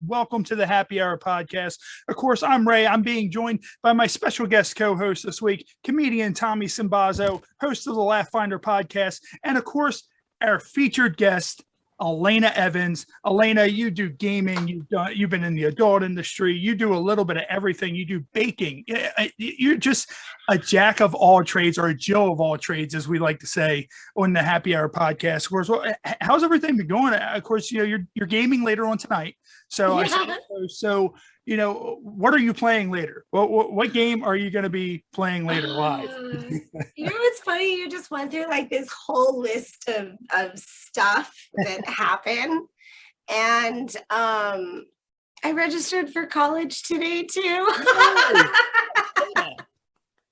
Welcome to the Happy Hour podcast. Of course, I'm Ray. I'm being joined by my special guest co-host this week, comedian Tommy Sinbazo, host of the Laugh Finder podcast, and of course, our featured guest, Alana Evans. Alana, you do gaming. You've been in the adult industry. You do a little bit of everything. You do baking. You're just a jack of all trades, or a Jill of all trades, as we like to say on the Happy Hour podcast. Of course, how's everything been going? Of course, you're gaming later on tonight. So, what are you playing later? What game are you going to be playing later live? It's funny. You just went through like this whole list of stuff that happened. And I registered for college today too.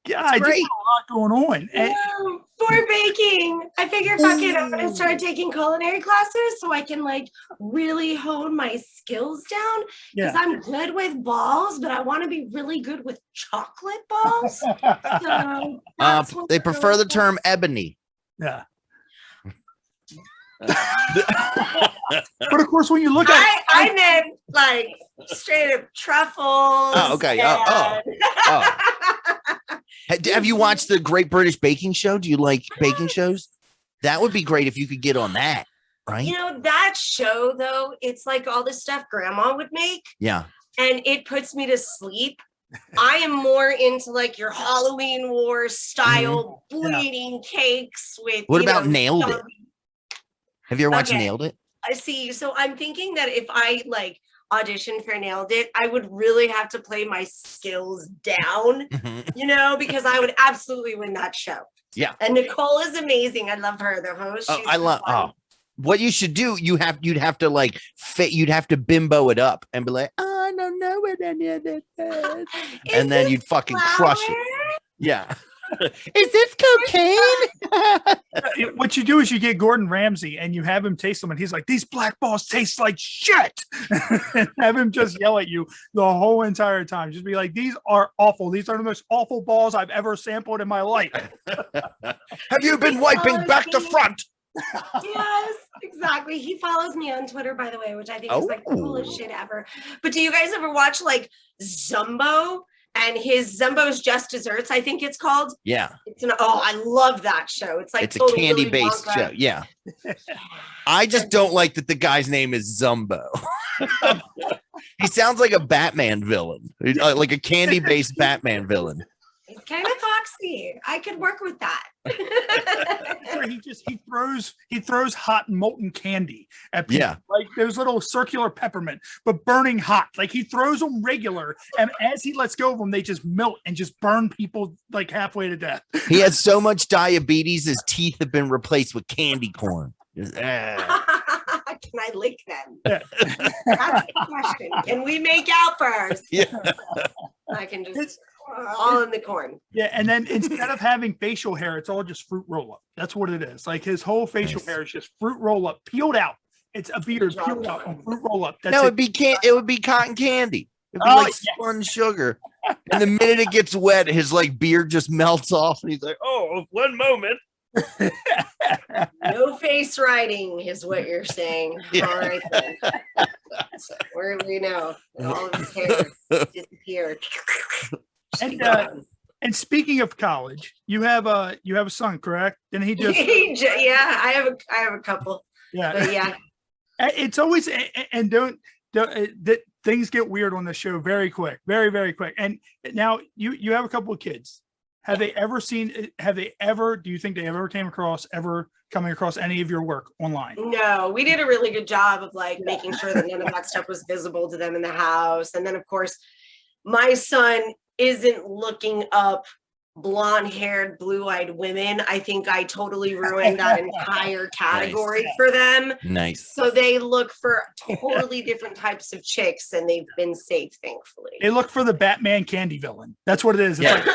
Yeah, I just got a lot going on. For baking. I figured, fuck it, I'm going to start taking culinary classes so I can like really hone my skills down. Because I'm good with balls, but I want to be really good with chocolate balls. So they prefer the term ebony. Yeah. But of course, when you look at I meant like straight up truffles. Oh, okay. Have you watched the Great British Baking Show? Do you like baking shows? That would be great if you could get on that, right? You know, that show, though, it's like all the stuff grandma would make. Yeah. And it puts me to sleep. I am more into like your Halloween War style bleeding cakes with. What about Nailed It? Have you ever watched Nailed It? I see. So I'm thinking that if I like audition for Nailed It, I would really have to play my skills down, because I would absolutely win that show. Yeah. And Nicole is amazing. I love her, the host. What you should do, you'd have to like you'd have to bimbo it up and be like, I don't know what any of this is. And then you'd fucking crush it. Yeah. Is this cocaine? What you do is you get Gordon Ramsay and you have him taste them, and he's like, "These black balls taste like shit," and have him just yell at you the whole entire time. Just be like, "These are awful. These are the most awful balls I've ever sampled in my life." Have you been wiping back to front? Yes, exactly. He follows me on Twitter, by the way, which I think is like the coolest shit ever. But do you guys ever watch like Zumbo? And his Zumbo's Just Desserts, I think it's called. Yeah. I love that show. It's like it's a candy-based show. Yeah. I just don't like that the guy's name is Zumbo. He sounds like a Batman villain, like a candy-based Batman villain. It's kind of foxy. I could work with that. he throws hot molten candy at people, like those little circular peppermint, but burning hot. Like he throws them regular, and as he lets go of them, they just melt and just burn people like halfway to death. He has so much diabetes, his teeth have been replaced with candy corn. Can I lick them? Yeah. That's the question. Can we make out first? Yeah. I can just all in the corn. Yeah, and then instead of having facial hair, it's all just fruit roll up. That's what it is. Like his whole facial hair is just fruit roll up, peeled out. It's a beard peeled out on fruit roll up. It would be cotton candy. It'd be like spun sugar. And the minute it gets wet, his like beard just melts off, and he's like, "Oh, one moment." No face writing is what you're saying. Yeah. All right then. So we know all of his hair disappeared. And speaking of college, you have a son, correct? And he just I have a couple. Yeah, but yeah. It's always and don't that things get weird on the show very quick, very very quick. And now you have a couple of kids. Do you think they ever coming across any of your work online? No, we did a really good job of like making sure that none of that stuff was visible to them in the house. And then of course, my son isn't looking up blonde-haired, blue-eyed women. I think I totally ruined that entire category for them. Nice. So they look for totally different types of chicks, and they've been safe, thankfully. They look for the Batman candy villain. That's what it is. It's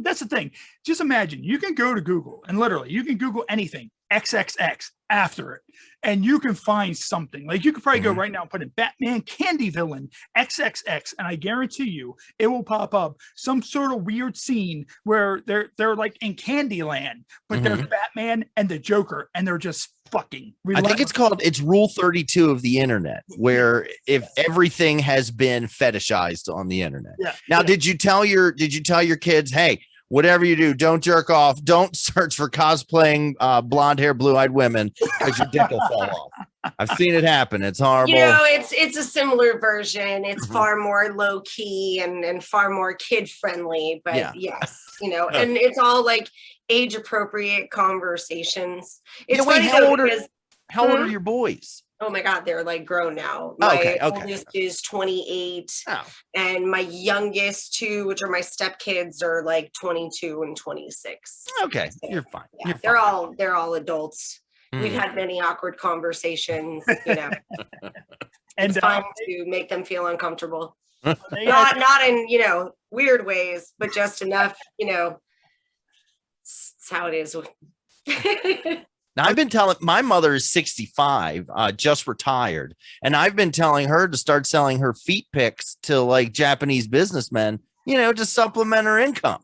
that's the thing. Just imagine, you can go to Google and literally you can Google anything, XXX, after it, and you can find something. Like you could probably go right now and put in Batman candy villain XXX, and I guarantee you it will pop up some sort of weird scene where they're like in Candyland, but there's Batman and the Joker, and they're just fucking. I think it's Rule 32 of the internet, where if everything has been fetishized on the internet. Yeah. Now, did you tell your kids, hey, whatever you do, don't jerk off, don't search for cosplaying blonde hair, blue-eyed women because your dick will fall off? I've seen it happen. It's horrible. You know, it's a similar version. It's far more low key and far more kid friendly. But yes, you know, and it's all like age appropriate conversations. It's funny how old are your boys? Oh my God, they're like grown now. My oldest is 28, and my youngest two, which are my stepkids, are like 22 and 26. Okay, so, you're fine. Yeah, they're all adults. We've had many awkward conversations, you know. And it's fun to make them feel uncomfortable. Not in, you know, weird ways, but just enough, you know. It's how it is. Now, I've been telling my mother is 65, just retired, and I've been telling her to start selling her feet pics to like Japanese businessmen, you know, to supplement her income.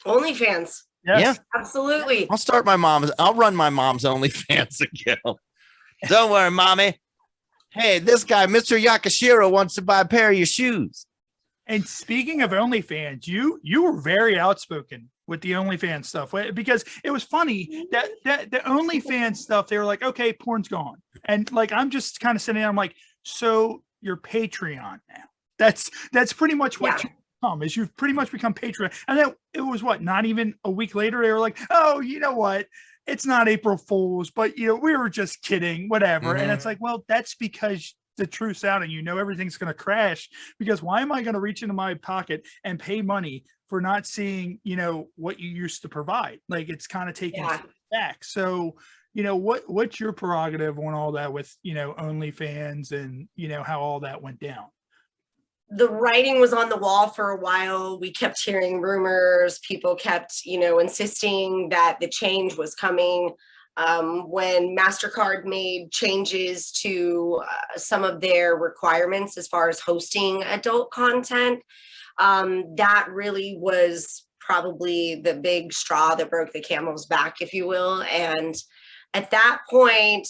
Onlyfans. Yes. Yeah, absolutely. I'll run my mom's OnlyFans account. Don't worry, mommy. Hey, this guy, Mr. Yakashiro, wants to buy a pair of your shoes. And speaking of OnlyFans, you were very outspoken with the OnlyFans stuff, because it was funny that the OnlyFans stuff, they were like, okay, porn's gone. And like, I'm just kind of sitting there, I'm like, so you're Patreon now. That's pretty much what you become, is you've pretty much become Patreon. And then it was not even a week later, they were like, oh, you know what? It's not April Fool's, but you know, we were just kidding, whatever. And it's like, well, that's because the truth's out and you know everything's going to crash, because why am I going to reach into my pocket and pay money for not seeing, you know, what you used to provide? Like, it's kind of taken back. So, you know, what's your prerogative on all that with, you know, OnlyFans and, you know, how all that went down? The writing was on the wall for a while. We kept hearing rumors. People kept, you know, insisting that the change was coming. When MasterCard made changes to some of their requirements as far as hosting adult content, that really was probably the big straw that broke the camel's back, if you will. And at that point,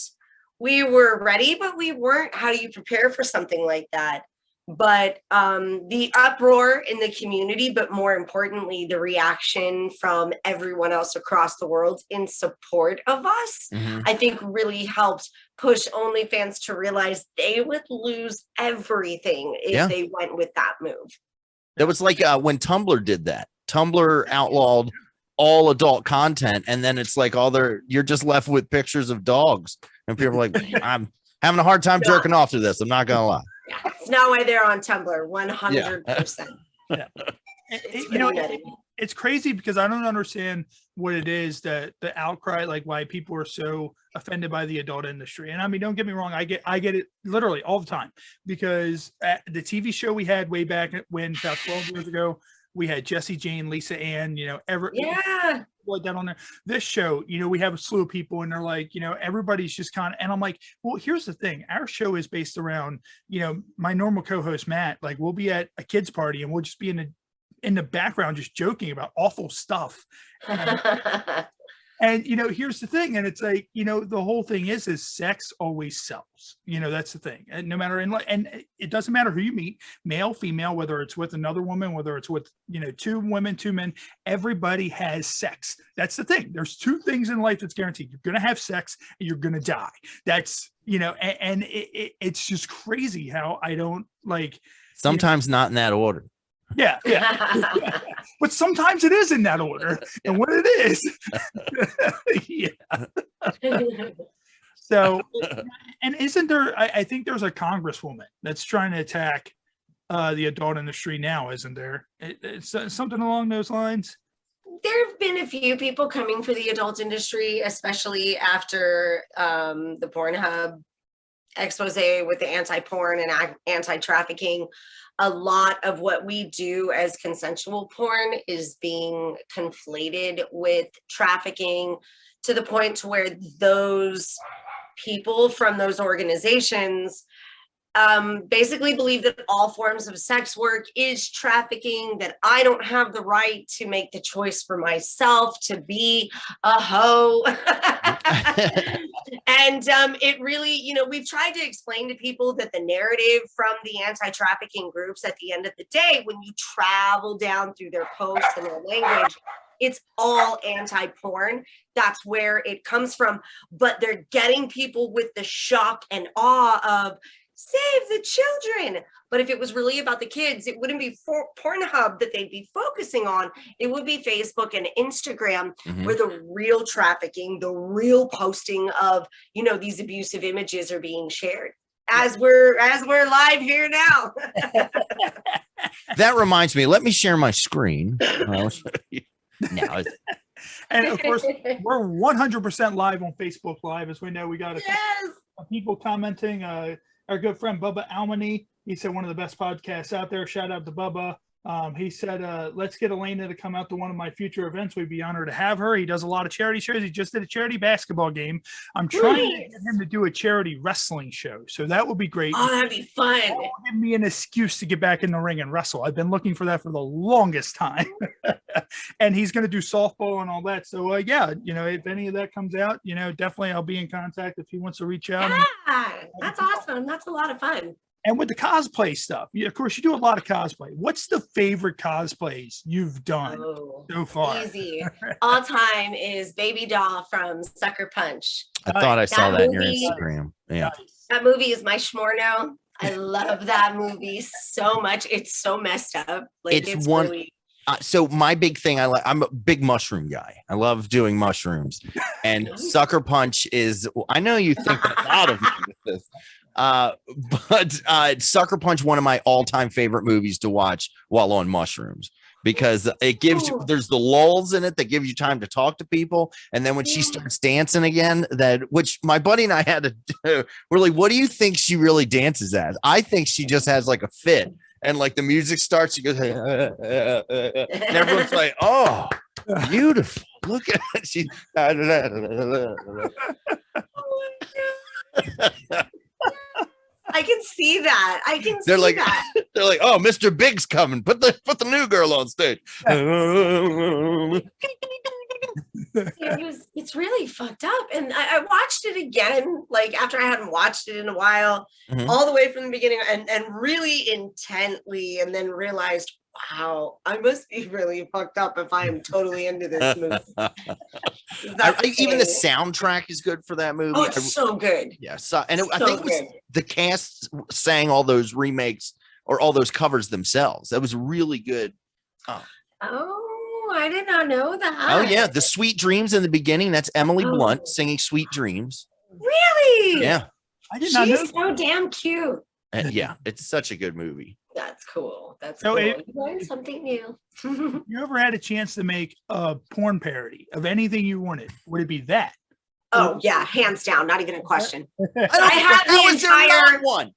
we were ready, but we weren't. How do you prepare for something like that? But the uproar in the community, but more importantly, the reaction from everyone else across the world in support of us, I think really helped push OnlyFans to realize they would lose everything if they went with that move. That was like when Tumblr did that. Tumblr outlawed all adult content, and then it's like you're just left with pictures of dogs, and people are like, I'm having a hard time jerking off to this. I'm not gonna lie. Yeah, it's not why they're on Tumblr. 100%. Yeah. You know, it's crazy because I don't understand what it is that the outcry, like why people are so offended by the adult industry. And I mean, don't get me wrong, I get it literally all the time, because at the TV show we had way back when, about 12 years ago, we had Jessie Jane, Lisa Ann, you know, like that on there. This show, you know, we have a slew of people and they're like, you know, everybody's just kind of, and I'm like, well, here's the thing. Our show is based around, you know, my normal co-host, Matt, like we'll be at a kid's party and we'll just be in the background, just joking about awful stuff. And, you know, here's the thing. And it's like, you know, the whole thing is sex always sells. You know, that's the thing. And no matter, and it doesn't matter who you meet, male, female, whether it's with another woman, whether it's with, you know, two women, two men, everybody has sex. That's the thing. There's two things in life that's guaranteed. You're going to have sex and you're going to die. That's, you know, and it's just crazy how I don't like. Sometimes not in that order. Yeah. But sometimes it is in that order. And when it is, So, and isn't there, I think there's a congresswoman that's trying to attack the adult industry now, isn't there? It's something along those lines. There have been a few people coming for the adult industry, especially after the Pornhub expose with the anti-porn and anti-trafficking. A lot of what we do as consensual porn is being conflated with trafficking. to the point to where those people from those organizations basically believe that all forms of sex work is trafficking, that I don't have the right to make the choice for myself to be a hoe. And it really, you know, we've tried to explain to people that the narrative from the anti-trafficking groups at the end of the day, when you travel down through their posts and their language, it's all anti-porn. That's where it comes from. But they're getting people with the shock and awe of save the children. But if it was really about the kids, it wouldn't be Pornhub that they'd be focusing on. It would be Facebook and Instagram, where the real trafficking, the real posting of, you know, these abusive images are being shared. As we're live here now. That reminds me, let me share my screen. Now, and of course, we're 100% live on Facebook Live. As we know, we got a couple of people commenting. Our good friend Bubba Almany, he said one of the best podcasts out there. Shout out to Bubba. He said, let's get Elena to come out to one of my future events. We'd be honored to have her. He does a lot of charity shows. He just did a charity basketball game. I'm trying to get him to do a charity wrestling show. So that would be great. Oh, that'd be fun. That will give me an excuse to get back in the ring and wrestle. I've been looking for that for the longest time. And he's going to do softball and all that. So yeah, you know, if any of that comes out, you know, definitely I'll be in contact if he wants to reach out. Yeah, that's awesome. That's a lot of fun. And with the cosplay stuff, of course, you do a lot of cosplay. What's the favorite cosplays you've done so far? Easy. All time is Baby Doll from Sucker Punch. I thought I saw that in your movie, Instagram. Yeah. That movie is my schmorno. I love that movie so much. It's so messed up. Like it's one. Really... So my big thing, I'm a big mushroom guy. I love doing mushrooms, and Sucker Punch is. I know you think that's out of me with this. But Sucker Punch, one of my all-time favorite movies to watch while on mushrooms, because it gives you, there's the lulls in it that give you time to talk to people. And then when she starts dancing again, which my buddy and I had to do, we're like, what do you think she really dances as? I think she just has like a fit, and like the music starts, she goes, and everyone's like, oh, beautiful. Look at it. She, I can see that. I can they're see like, that. They're like, oh, Mr. Big's coming. Put the new girl on stage. It's really fucked up. And I watched it again, like after I hadn't watched it in a while, all the way from the beginning and really intently, and then realized, wow, I must be really fucked up if I am totally into this movie. Even the soundtrack is good for that movie. Oh, it's so good. Yeah. So, and I think it was the cast sang all those remakes or all those covers themselves. That was really good. Oh, I did not know that. Oh, yeah. The Sweet Dreams in the beginning. That's Emily Blunt singing Sweet Dreams. Really? Yeah. I did not know. She's so damn cute. And yeah, it's such a good movie. That's cool. That's cool. You learned something new. You ever had a chance to make a porn parody of anything you wanted? Would it be that? Oh yeah, hands down, not even a question. I have the entire one.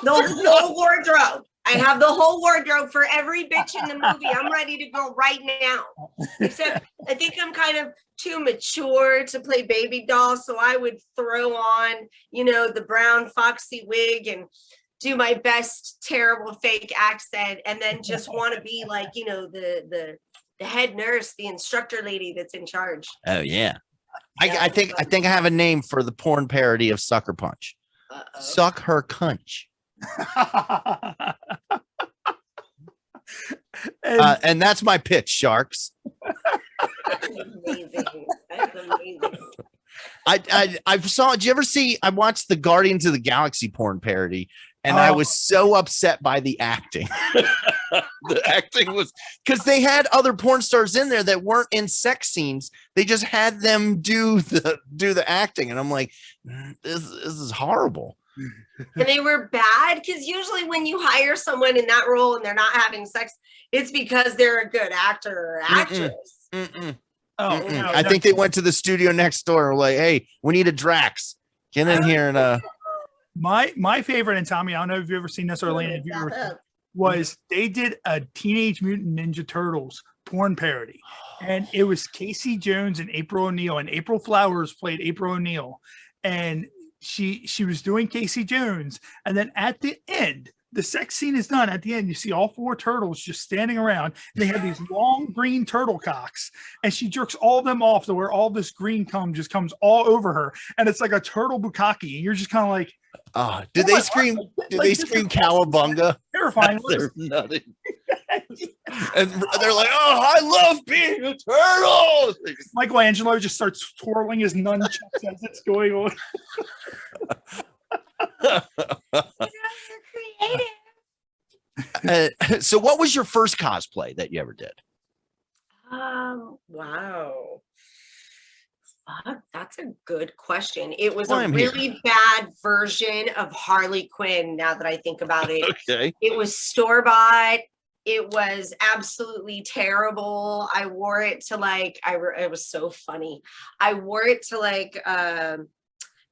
The whole wardrobe. I have the whole wardrobe for every bitch in the movie. I'm ready to go right now. Except I think I'm kind of too mature to play Baby Doll, so I would throw on, you know, the brown foxy wig and do my best terrible fake accent, and then just want to be like, you know, the head nurse, the instructor lady that's in charge. Oh yeah. I think I have a name for the porn parody of Sucker Punch. Suck her cunch. And that's my pitch, sharks. That's amazing. That's amazing. I saw. Did you ever see? I watched the Guardians of the Galaxy porn parody, and I was so upset by the acting. The acting was because they had other porn stars in there that weren't in sex scenes. They just had them do the acting, and I'm like, this is horrible. And they were bad because usually when you hire someone in that role and they're not having sex, it's because they're a good actor or actress. I think they went to the studio next door and were like, hey, we need a Drax. Get in here and my favorite, and Tommy, I don't know if you've ever seen this or Elena, if you ever, was they did a Teenage Mutant Ninja Turtles porn parody. And it was Casey Jones and April O'Neil, and April Flowers played April O'Neil, and she was doing Casey Jones, and then at the end, the sex scene is done. At the end, you see all 4 turtles just standing around. They have these long green turtle cocks, and she jerks all of them off to where all this green cum just comes all over her, and it's like a turtle bukkake, and you're just kind of like, did they scream? Did they scream cowabunga? Terrifying. They're nutty. And they're like, "Oh, I love being a turtle." Michelangelo just starts twirling his nunchucks as it's going on. So what was your first cosplay that you ever did? Wow. Fuck, that's a good question. It was a really bad version of Harley Quinn, now that I think about it. Okay. It was store-bought. It was absolutely terrible. I wore it to like, it was so funny. I wore it to like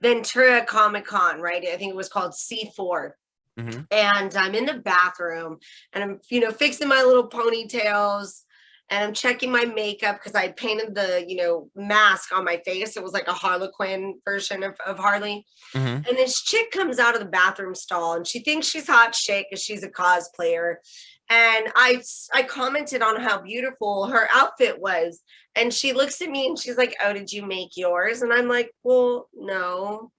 Ventura Comic Con, right? I think it was called C4. Mm-hmm. And I'm in the bathroom and I'm, fixing my little ponytails and I'm checking my makeup because I painted the, mask on my face. It was like a Harlequin version of Harley. Mm-hmm. And this chick comes out of the bathroom stall and she thinks she's hot shit because she's a cosplayer. And I commented on how beautiful her outfit was. And she looks at me and she's like, "Oh, did you make yours?" And I'm like, "Well, no."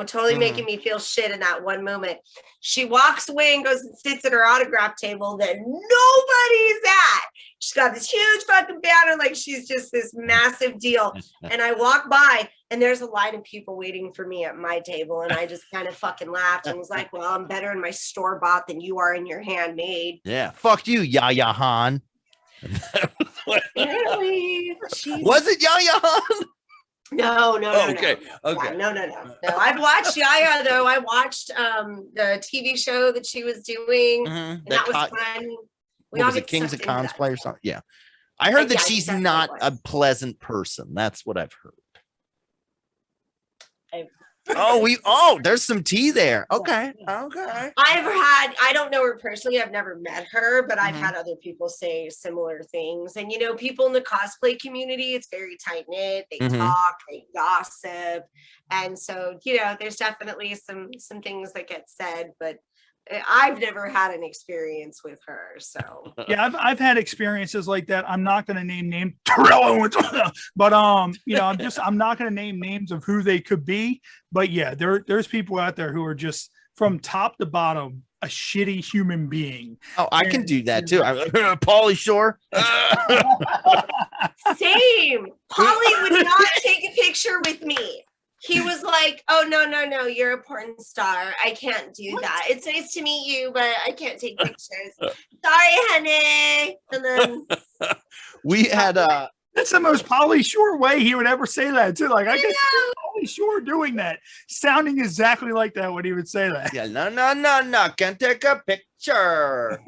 Totally making me feel shit in that one moment. She walks away and goes and sits at her autograph table that nobody's at. She's got this huge fucking banner, like she's just this massive deal. And I walk by and there's a line of people waiting for me at my table. And I just kind of fucking laughed and was like, "Well, I'm better in my store-bought than you are in your handmade." Yeah. Fuck you, Yaya Han. Really? Was it Yaya Han? No. Okay. Yeah, no. I've watched Yaya though. I watched the TV show that she was doing. Mm-hmm. And that was fun. What was it, Kings of Cosplay or something? Yeah. I heard that she's not a pleasant person. That's what I've heard. There's some tea there. Okay. I don't know her personally. I've never met her, but I've had other people say similar things. And, people in the cosplay community, it's very tight knit. They talk, they gossip. And so, there's definitely some things that get said, but I've never had an experience with her. So yeah, I've had experiences like that. I'm not going to name names, but I'm not going to name names of who they could be. But yeah, there's people out there who are just from top to bottom a shitty human being. Oh, I can do that too. Pauly Shore. Same. Pauly would not take a picture with me. He was like, "Oh, no, you're a porn star. I can't do that. It's nice to meet you, but I can't take pictures. Sorry, honey." And then we had that's the most Pauly Shore way he would ever say that too. Like I can see Pauly Shore doing that, sounding exactly like that when he would say that. Yeah, no, can take a picture.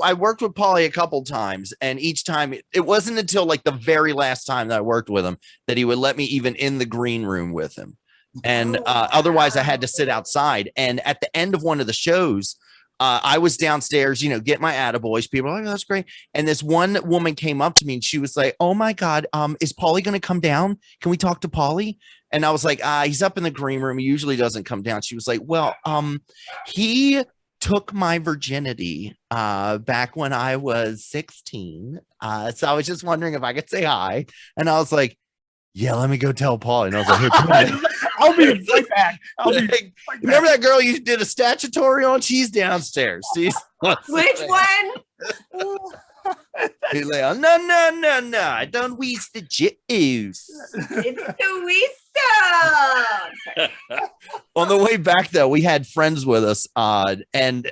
I worked with Pauly a couple times, and each time it wasn't until like the very last time that I worked with him that he would let me even in the green room with him. And otherwise I had to sit outside. And at the end of one of the shows, I was downstairs, get my attaboys. People are like, "Oh, that's great." And this one woman came up to me and she was like, "Oh my God, is Pauly going to come down? Can we talk to Pauly?" And I was like, "He's up in the green room. He usually doesn't come down." She was like, "Well, he took my virginity back when I was 16. So I was just wondering if I could say hi." And I was like, "Yeah, let me go tell Paul." And I was like, "Here, come on." I'll be right back. Remember that girl you did a statutory on? She's downstairs. Which one? He's like, no, I don't waste the juice. It's the whistle. On the way back, though, we had friends with us, and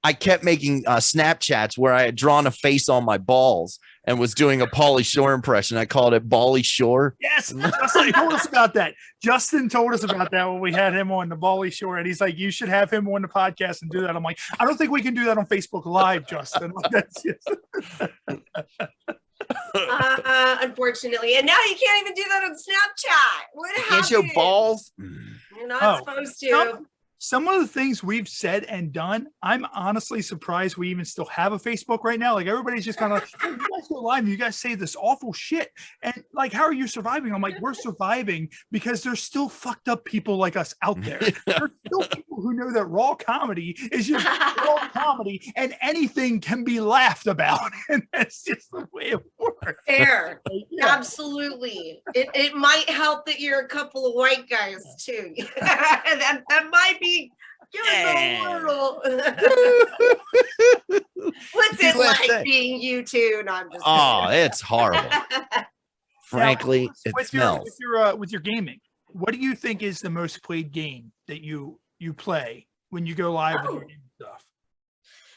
I kept making Snapchats where I had drawn a face on my balls and was doing a Pauly Shore impression. I called it Bally Shore. Yes, Justin told us about that. Justin told us about that when we had him on the Bally Shore, and he's like, "You should have him on the podcast and do that." I'm like, "I don't think we can do that on Facebook Live, Justin." That's just... Unfortunately, and now you can't even do that on Snapchat. What happened? Can't show balls. You're not supposed to. some of the things we've said and done, I'm honestly surprised we even still have a Facebook right now. Like everybody's just kind of like, "Oh, you guys go live, you guys say this awful shit. And like, how are you surviving? I'm like, we're surviving because there's still fucked up people like us out there. There's still people who know that raw comedy is just raw comedy and anything can be laughed about. And that's just the way it works. Fair. Yeah. Absolutely. It might help that you're a couple of white guys too. that might be giving a little. What's it like being you two? No, I'm just kidding. It's horrible. Frankly, now, it smells. With your gaming, what do you think is the most played game that you play when you go live with your gaming stuff?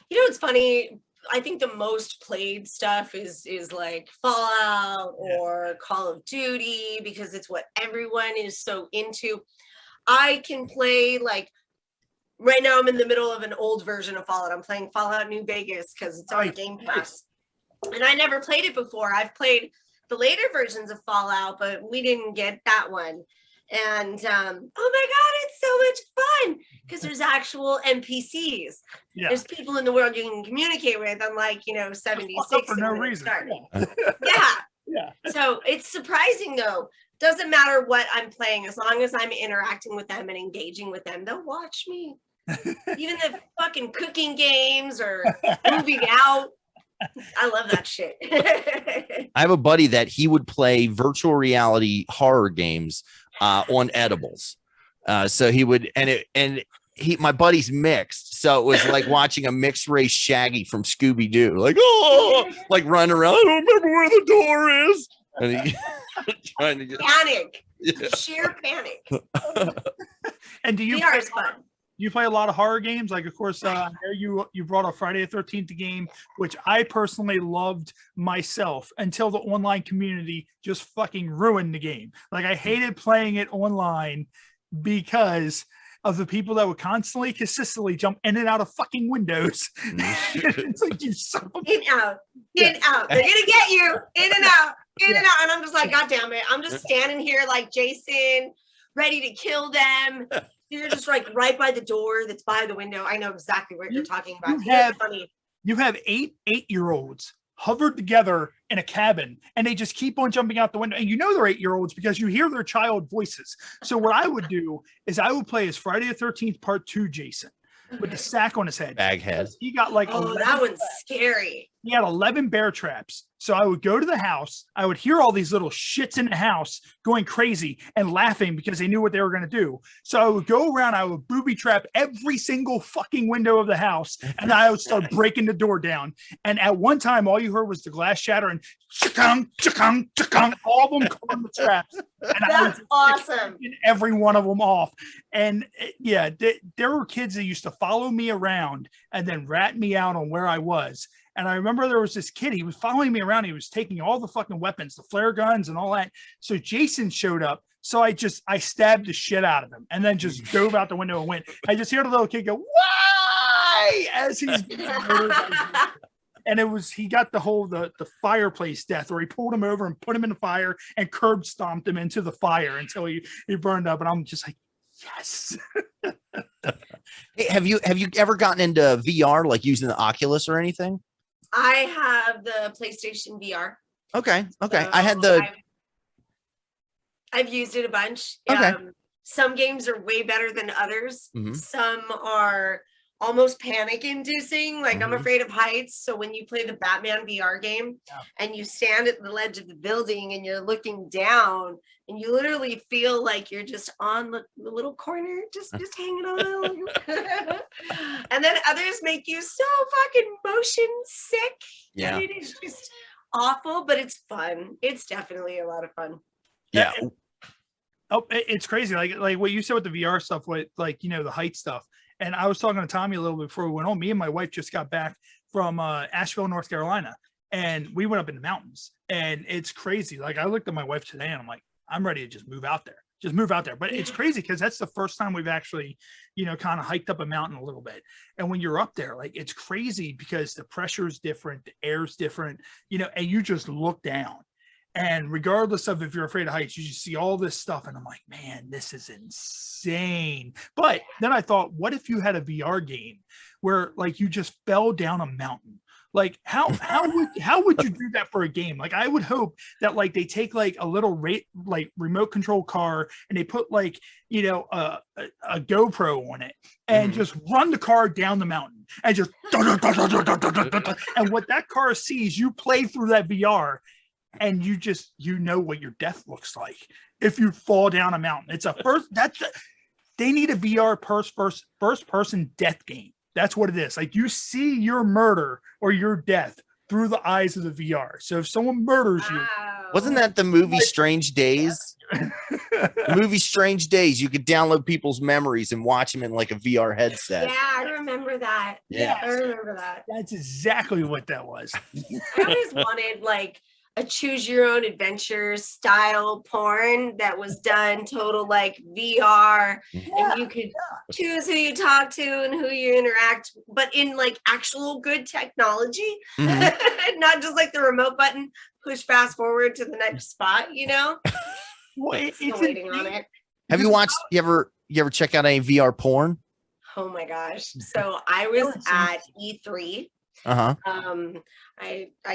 You know, it's funny. I think the most played stuff is like Fallout or Call of Duty because it's what everyone is so into. I can play like right now I'm in the middle of an old version of Fallout. I'm playing Fallout New Vegas because it's on Game Pass. And I never played it before. I've played the later versions of Fallout, but we didn't get that one. And oh my God, it's so much fun because there's actual NPCs. Yeah. There's people in the world you can communicate with, unlike 76 for no reason. Yeah. So it's surprising though. Doesn't matter what I'm playing, as long as I'm interacting with them and engaging with them, they'll watch me. Even the fucking cooking games or moving out. I love that shit. I have a buddy that he would play virtual reality horror games on edibles. So he would, my buddy's mixed. So it was like watching a mixed race Shaggy from Scooby-Doo, like, like running around. I don't remember where the door is. And he trying to get panic. Sheer panic. And do you VR is fun. You play a lot of horror games, like of course, you brought up Friday the 13th game, which I personally loved myself until the online community just fucking ruined the game. Like I hated playing it online because of the people that would consistently jump in and out of fucking windows. It's like you son of a in out. They're gonna get you in and out, and I'm just like, God damn it! I'm just standing here like Jason, ready to kill them. You're just like right by the door that's by the window. I know exactly what you're talking about. You have 8-year-olds hovered together in a cabin and they just keep on jumping out the window. And they're 8-year-olds because you hear their child voices. So what I would do is I would play as Friday the 13th Part 2 Jason with the sack on his head. Baghead. He got like that one's scary. He had 11 bear traps. So I would go to the house. I would hear all these little shits in the house going crazy and laughing because they knew what they were going to do. So I would go around. I would booby trap every single fucking window of the house. And I would start breaking the door down. And at one time, all you heard was the glass shatter and chakang, chakang, chakang, all of them caught in the traps. And that's awesome. Every one of them off. And yeah, there were kids that used to follow me around and then rat me out on where I was. And I remember there was this kid, he was following me around. He was taking all the fucking weapons, the flare guns and all that. So Jason showed up. So I stabbed the shit out of him and then just dove out the window and went. I just hear the little kid go, why? As he's and he got the fireplace death where he pulled him over and put him in the fire and curb stomped him into the fire until he burned up. And I'm just like, yes. Hey, have you ever gotten into VR, like using the Oculus or anything? I have the PlayStation VR. Okay. So I had I've used it a bunch. Okay. Some games are way better than others. Mm-hmm. Some are almost panic inducing. Like I'm afraid of heights. So when you play the Batman VR game and you stand at the ledge of the building and you're looking down and you literally feel like you're just on the little corner, just hanging on. And then others make you so fucking motion sick. Yeah. It is just awful, but it's fun. It's definitely a lot of fun. Yeah. Oh, it's crazy. Like what you said with the VR stuff, with the height stuff. And I was talking to Tommy a little bit before we went on. Me and my wife just got back from Asheville, North Carolina, and we went up in the mountains. And it's crazy. Like I looked at my wife today, and I'm like, I'm ready to just move out there. But it's crazy because that's the first time we've actually, kind of hiked up a mountain a little bit. And when you're up there, like it's crazy because the pressure is different, the air's different, and you just look down. And regardless of if you're afraid of heights, you just see all this stuff. And I'm like, man, this is insane. But then I thought, what if you had a VR game where like you just fell down a mountain? Like how would you do that for a game? Like I would hope that like they take like a little like remote control car and they put like, you know, a GoPro on it and just run the car down the mountain and just and what that car sees, you play through that VR and you know what your death looks like if you fall down a mountain. It's they need a VR first person death game. That's what it is. Like you see your murder or your death through the eyes of the VR. So if someone murders you, wasn't that the movie Strange Days? The movie Strange Days. You could download people's memories and watch them in like a VR headset. Yeah, I remember that. Yeah, I remember that. That's exactly what that was. I always wanted like a choose your own adventure style porn that was done total like VR, and you could choose who you talk to and who you interact, but in like actual good technology, not just like the remote button, push fast forward to the next spot, you know? Still waiting on it. Have you watched, you ever check out any VR porn? Oh my gosh. So I was at E3. I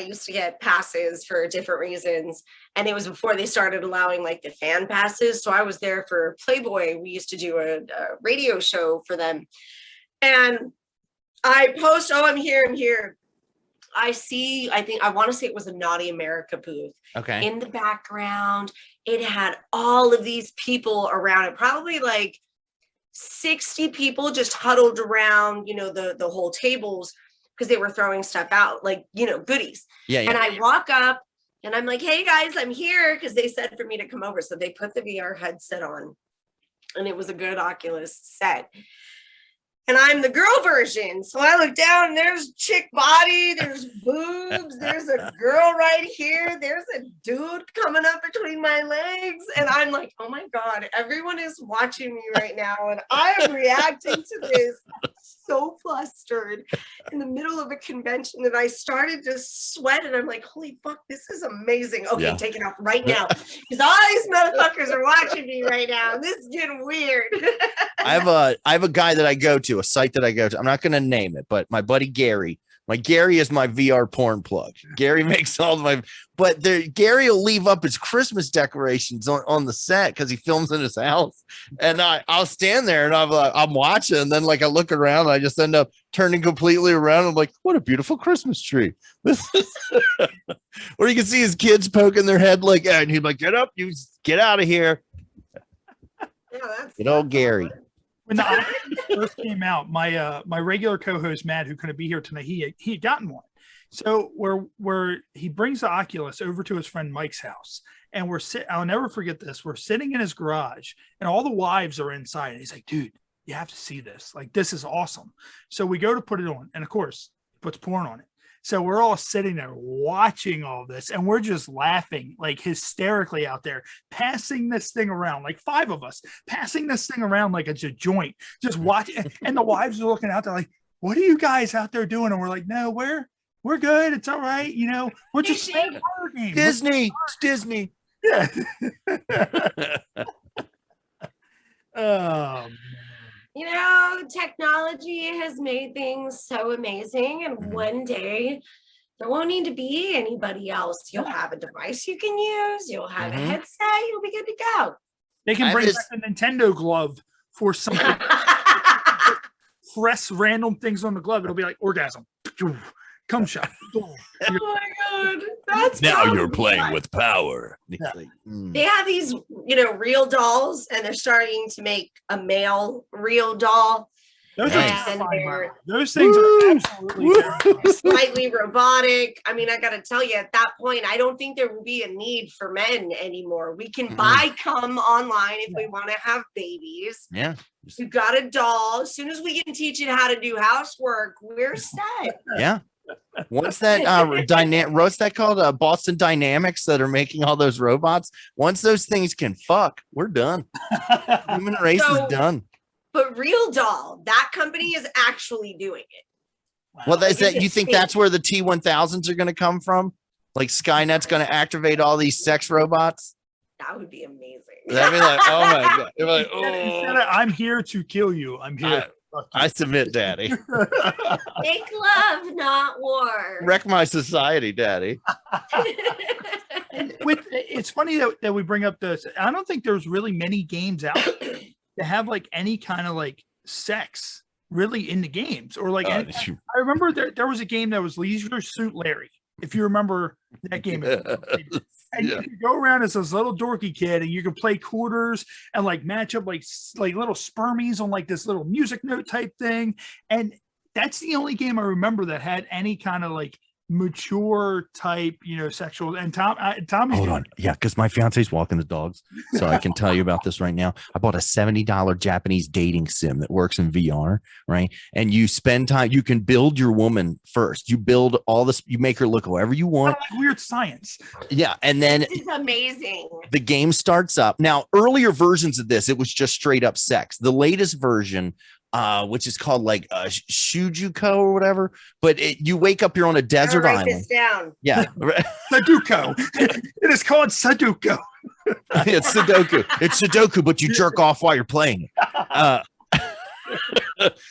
used to get passes for different reasons, and it was before they started allowing like the fan passes. So I was there for Playboy. We used to do a radio show for them, and I post, oh, I'm here. I want to say it was a Naughty America booth. Okay. In the background, it had all of these people around it, probably like 60 people just huddled around, you know, the whole tables, because they were throwing stuff out, like, you know, goodies. Yeah. And I walk up and I'm like, hey guys, I'm here, because they said for me to come over. So they put the VR headset on, and it was a good Oculus set. And I'm the girl version. So I look down and there's chick body, there's boobs, there's a girl right here, there's a dude coming up between my legs. And I'm like, oh my God, everyone is watching me right now. And I am reacting to this so flustered in the middle of a convention that I started to sweat. And I'm like, holy fuck, this is amazing. Okay, take it off right now, because all these motherfuckers are watching me right now. This is getting weird. I have a guy that I go to, a site that I go to. I'm not going to name it, but my buddy Gary. Gary is my VR porn plug. Gary makes all of my, but Gary will leave up his Christmas decorations on the set because he films in his house. And I'll stand there and I'm watching, and then like I look around and I just end up turning completely around. I'm like, what a beautiful Christmas tree. This is or you can see his kids poking their head like, and he's like, get up, you get out of here. Yeah, that's good old Gary. When the Oculus first came out, my regular co-host Matt, who couldn't be here tonight, he had gotten one. So where he brings the Oculus over to his friend Mike's house, and I'll never forget this. We're sitting in his garage, and all the wives are inside. And he's like, dude, you have to see this. Like, this is awesome. So we go to put it on, and of course, he puts porn on it. So we're all sitting there watching all this, and we're just laughing like hysterically out there, passing this thing around, like 5 of us passing this thing around like it's a joint, just watching. And the wives are looking out there like, what are you guys out there doing? And we're like, no, we're good. It's all right. You know, we're just playing horror games. Disney. It's Disney. Yeah. Oh, man. You know, technology has made things so amazing, and one day there won't need to be anybody else. You'll have a device you can use, you'll have a headset, you'll be good to go. They can bring back the Nintendo glove for something. Press random things on the glove. It'll be like orgasm. Come shot. Oh my God. That's now you're playing with power. Yeah. They have these, you know, real dolls, and they're starting to make a male real doll. Those things are absolutely slightly robotic. I mean, I got to tell you, at that point, I don't think there will be a need for men anymore. We can buy cum online if we want to have babies. Yeah. You've got a doll. As soon as we can teach it how to do housework, we're set. Yeah. What's that what's that called? Boston Dynamics that are making all those robots. Once those things can fuck, we're done. Human race is done. But Real Doll, that company is actually doing it. Well, that's that. You think that's where the T1000s are going to come from? Like Skynet's going to activate all these sex robots. That would be amazing. That'd be like, oh my god! You're like, Instead of, I'm here to kill you. I'm here. I submit, Daddy. Make love, not war. Wreck my society, Daddy. It's funny that we bring up this. I don't think there's really many games out there that have like any kind of like sex really in the games or like. I remember there was a game that was Leisure Suit Larry. If you remember that game, and you can go around as this little dorky kid, and you can play quarters and like match up like little spermies on like this little music note type thing, and that's the only game I remember that had any kind of like mature type, sexual. And Tommy, hold on, yeah, because my fiance's walking the dogs, so I can tell you about this right now. I bought a $70 Japanese dating sim that works in VR, right? And you spend time. You can build your woman first. You build all this. You make her look however you want. Like weird science. Yeah, and then this is amazing. The game starts up. Now, earlier versions of this, it was just straight up sex. The latest version, which is called like Shujuko or whatever. But you wake up, you're on a desert island. Write this down. Yeah. Sudoku. It is called Sudoku. It's Sudoku. It's Sudoku, but you jerk off while you're playing it.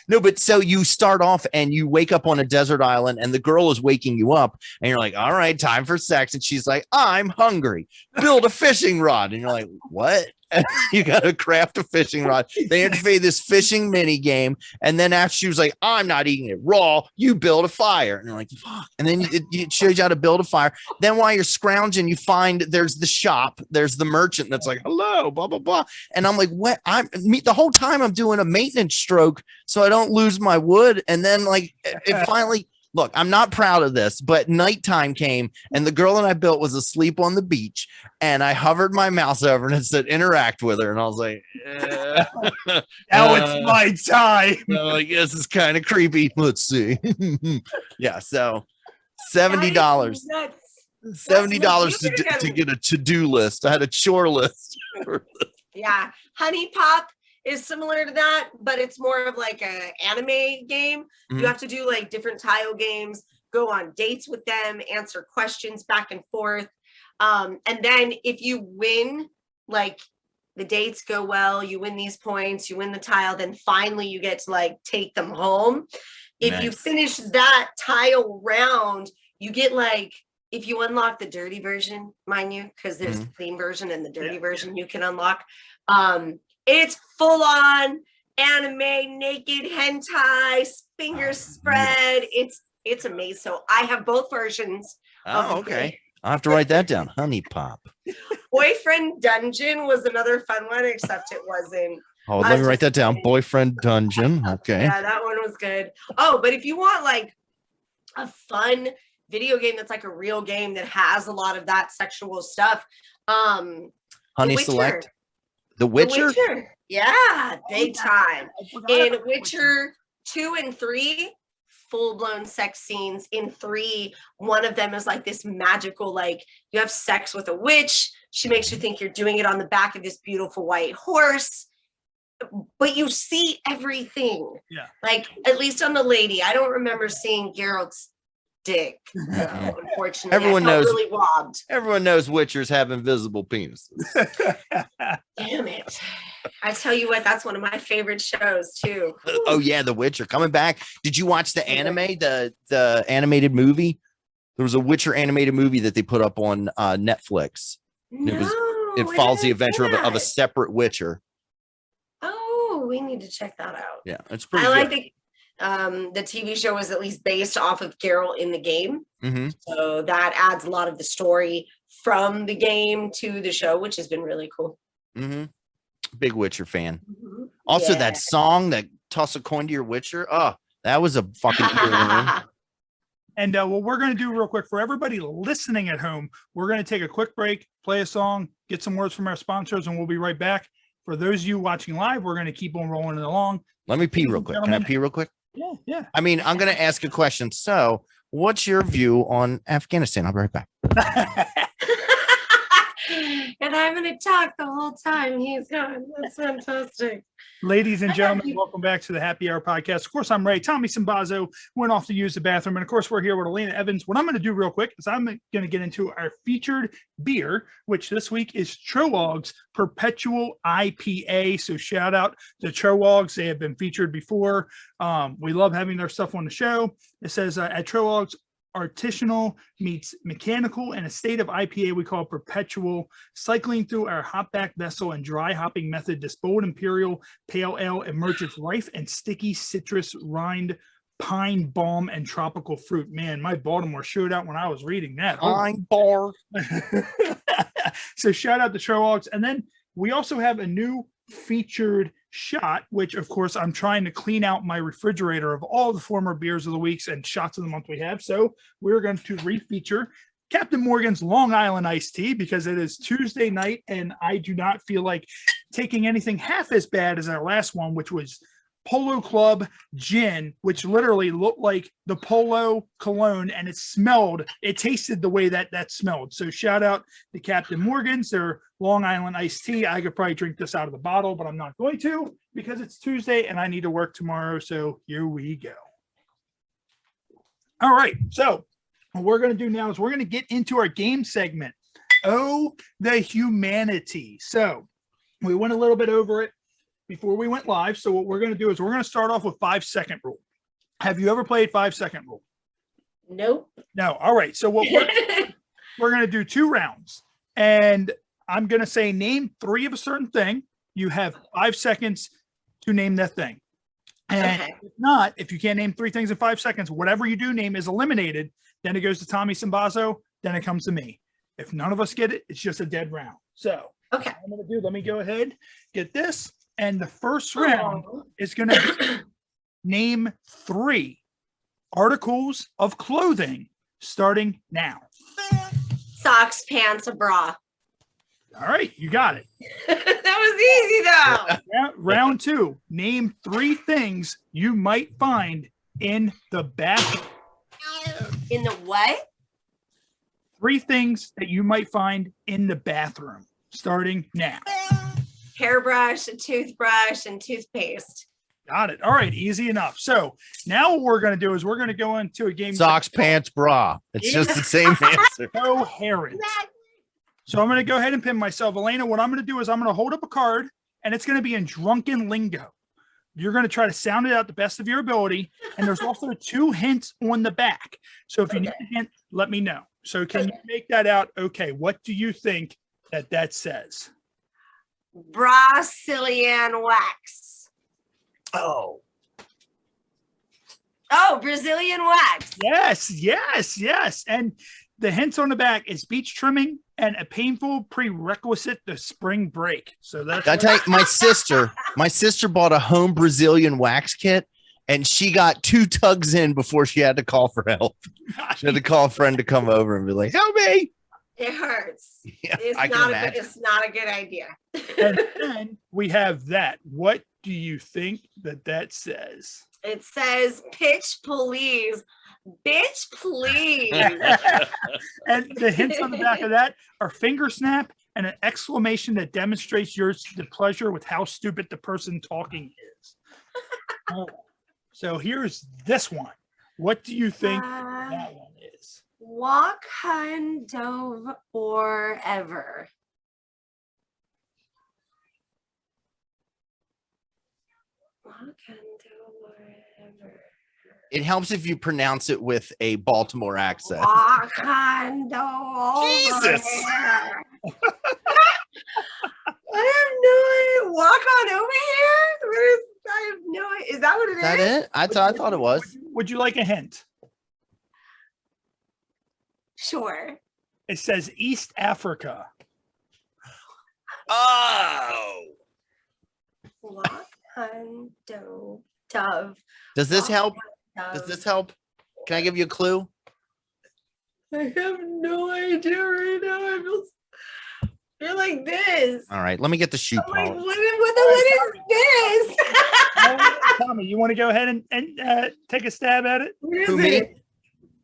No, but so you start off and you wake up on a desert island and the girl is waking you up and you're like, all right, time for sex. And she's like, I'm hungry. Build a fishing rod. And you're like, what? You got to craft a fishing rod. They had to play this fishing mini game. And then after she was like, I'm not eating it raw, you build a fire. And you're like, fuck. And then it shows you how to build a fire. Then while you're scrounging, you find there's the shop, there's the merchant that's like, hello, blah, blah, blah. And I'm like, what? The whole time I'm doing a maintenance stroke so I don't lose my wood. And then like it finally, look, I'm not proud of this, but nighttime came and the girl that I built was asleep on the beach and I hovered my mouse over and it said interact with her. And I was like, now it's my time. I guess it's kind of creepy. Let's see. Yeah. So $70. $70 to get a to-do list. I had a chore list. Yeah. Honey Pop is similar to that, but it's more of like a anime game. Mm-hmm. You have to do like different tile games, go on dates with them, answer questions back and forth. And then if you win, like the dates go well, you win these points, you win the tile, then finally you get to like take them home. If you finish that tile round, you get like, if you unlock the dirty version, mind you, because there's the clean version and the dirty version you can unlock. It's full on anime, naked hentai, fingers spread. It's amazing. So I have both versions. Oh, okay. I'll have to write that down. Honey Pop. Boyfriend Dungeon was another fun one, except it wasn't. Oh, let me write that down. Boyfriend Dungeon. Okay. Yeah, that one was good. Oh, but if you want like a fun video game that's like a real game that has a lot of that sexual stuff, Honey Select. The Witcher? Yeah, big time. In Witcher 2 and 3, full-blown sex scenes. In 3, one of them is like this magical, like you have sex with a witch. She makes you think you're doing it on the back of this beautiful white horse, but you see everything. Yeah. Like, at least on the lady. I don't remember seeing Geralt's dick. Unfortunately, everyone knows. Really robbed. Everyone knows Witchers have invisible penises. Damn it! I tell you what, that's one of my favorite shows too. Oh yeah, The Witcher coming back. Did you watch the anime, the animated movie? There was a Witcher animated movie that they put up on Netflix. No, it follows the adventure of a separate Witcher. Oh, we need to check that out. Yeah, it's pretty. I like the TV show was at least based off of Geralt in the game. Mm-hmm. So that adds a lot of the story from the game to the show, which has been really cool. Mm-hmm. Big Witcher fan. Mm-hmm. Also, that song that toss a coin to your Witcher. Oh, that was a fucking cool one. And what we're going to do real quick for everybody listening at home, we're going to take a quick break, play a song, get some words from our sponsors, and we'll be right back. For those of you watching live, we're going to keep on rolling it along. Let me pee real quick. Can I pee real quick? Yeah. I mean, I'm going to ask a question. So, what's your view on Afghanistan? I'll be right back. And I'm going to talk the whole time he's gone. That's fantastic. Ladies and gentlemen, welcome back to the Happy Hour podcast. Of course, I'm Ray. Tommy Sinbazo went off to use the bathroom. And of course, we're here with Alana Evans. What I'm going to do real quick is I'm going to get into our featured beer, which this week is Troog's Perpetual IPA. So shout out to Troog's. They have been featured before. We love having their stuff on the show. It says at Troog's, artisanal meets mechanical, and a state of IPA we call Perpetual, cycling through our hopback vessel and dry hopping method. This bold imperial pale ale emerges rife and sticky citrus rind, pine balm, and tropical fruit. Man, my Baltimore showed out when I was reading that. Pine bar. So shout out to Troog's. And then we also have a new featured shot, which of course I'm trying to clean out my refrigerator of all the former beers of the weeks and shots of the month we have. So we're going to refeature Captain Morgan's Long Island iced tea because it is Tuesday night and I do not feel like taking anything half as bad as our last one, which was Polo Club gin, which literally looked like the Polo cologne, and it tasted the way that smelled. So shout out to Captain Morgan's, their Long Island iced tea. I could probably drink this out of the bottle, but I'm not going to because it's Tuesday and I need to work tomorrow. So here we go. All right. So what we're going to do now is we're going to get into our game segment. Oh, the humanity. So we went a little bit over it before we went live. So what we're going to do is we're going to start off with 5-second rule. Have you ever played 5-second rule? Nope. No. All right. So what we're going to do 2 rounds, and I'm going to say name 3 of a certain thing. You have 5 seconds to name that thing. And if you can't name 3 things in 5 seconds, whatever you do name is eliminated. Then it goes to Tommy Sinbazo. Then it comes to me. If none of us get it, it's just a dead round. So what I'm going to do, let me go ahead, get this. And the first round is going to be name 3 articles of clothing starting now. Socks, pants, a bra. All right, you got it. That was easy though. Round 2, name 3 things you might find in the bathroom. In the what? 3 things that you might find in the bathroom starting now. Hairbrush, a toothbrush, and toothpaste. Got it. All right, easy enough. So now what we're going to do is we're going to go into a game. Socks, pants, bra. It's just the same answer. Coherent. So I'm going to go ahead and pin myself. Elena, what I'm going to do is I'm going to hold up a card, and it's going to be in drunken lingo. You're going to try to sound it out the best of your ability, and there's also 2 hints on the back. So if you need a hint, let me know. So can you make that out? Okay, what do you think that says? Brazilian wax. Oh, Brazilian wax. Yes. And the hints on the back is beach trimming and a painful prerequisite to spring break. So that's I tell you, my sister bought a home Brazilian wax kit, and she got 2 tugs in before she had to call for help. She had to call a friend to come over and be like, "Help me!" It hurts. Yeah, It's not a good idea. And then we have that. What do you think that says? It says pitch please. Bitch, please. And the hints on the back of that are finger snap and an exclamation that demonstrates the pleasure with how stupid the person talking is. So here's this one. What do you think that one is? Walk, hun, dove, or ever. Walk, hun, dove, or ever. It helps if you pronounce it with a Baltimore accent. Walk, hun, dove. Jesus. I have no idea. Walk on over here? I have no idea. Is that what it is? Is that it? I thought it was. Would you like a hint? Sure. It says East Africa. Oh. Walk, hun, dove. Does this Walk, help? dove. Does this help? Can I give you a clue? I have no idea right now. I feel like this. All right, let me get the shoe I'm like, polish. what is this? Tommy, you want to go ahead and take a stab at it? What is Who, me? it?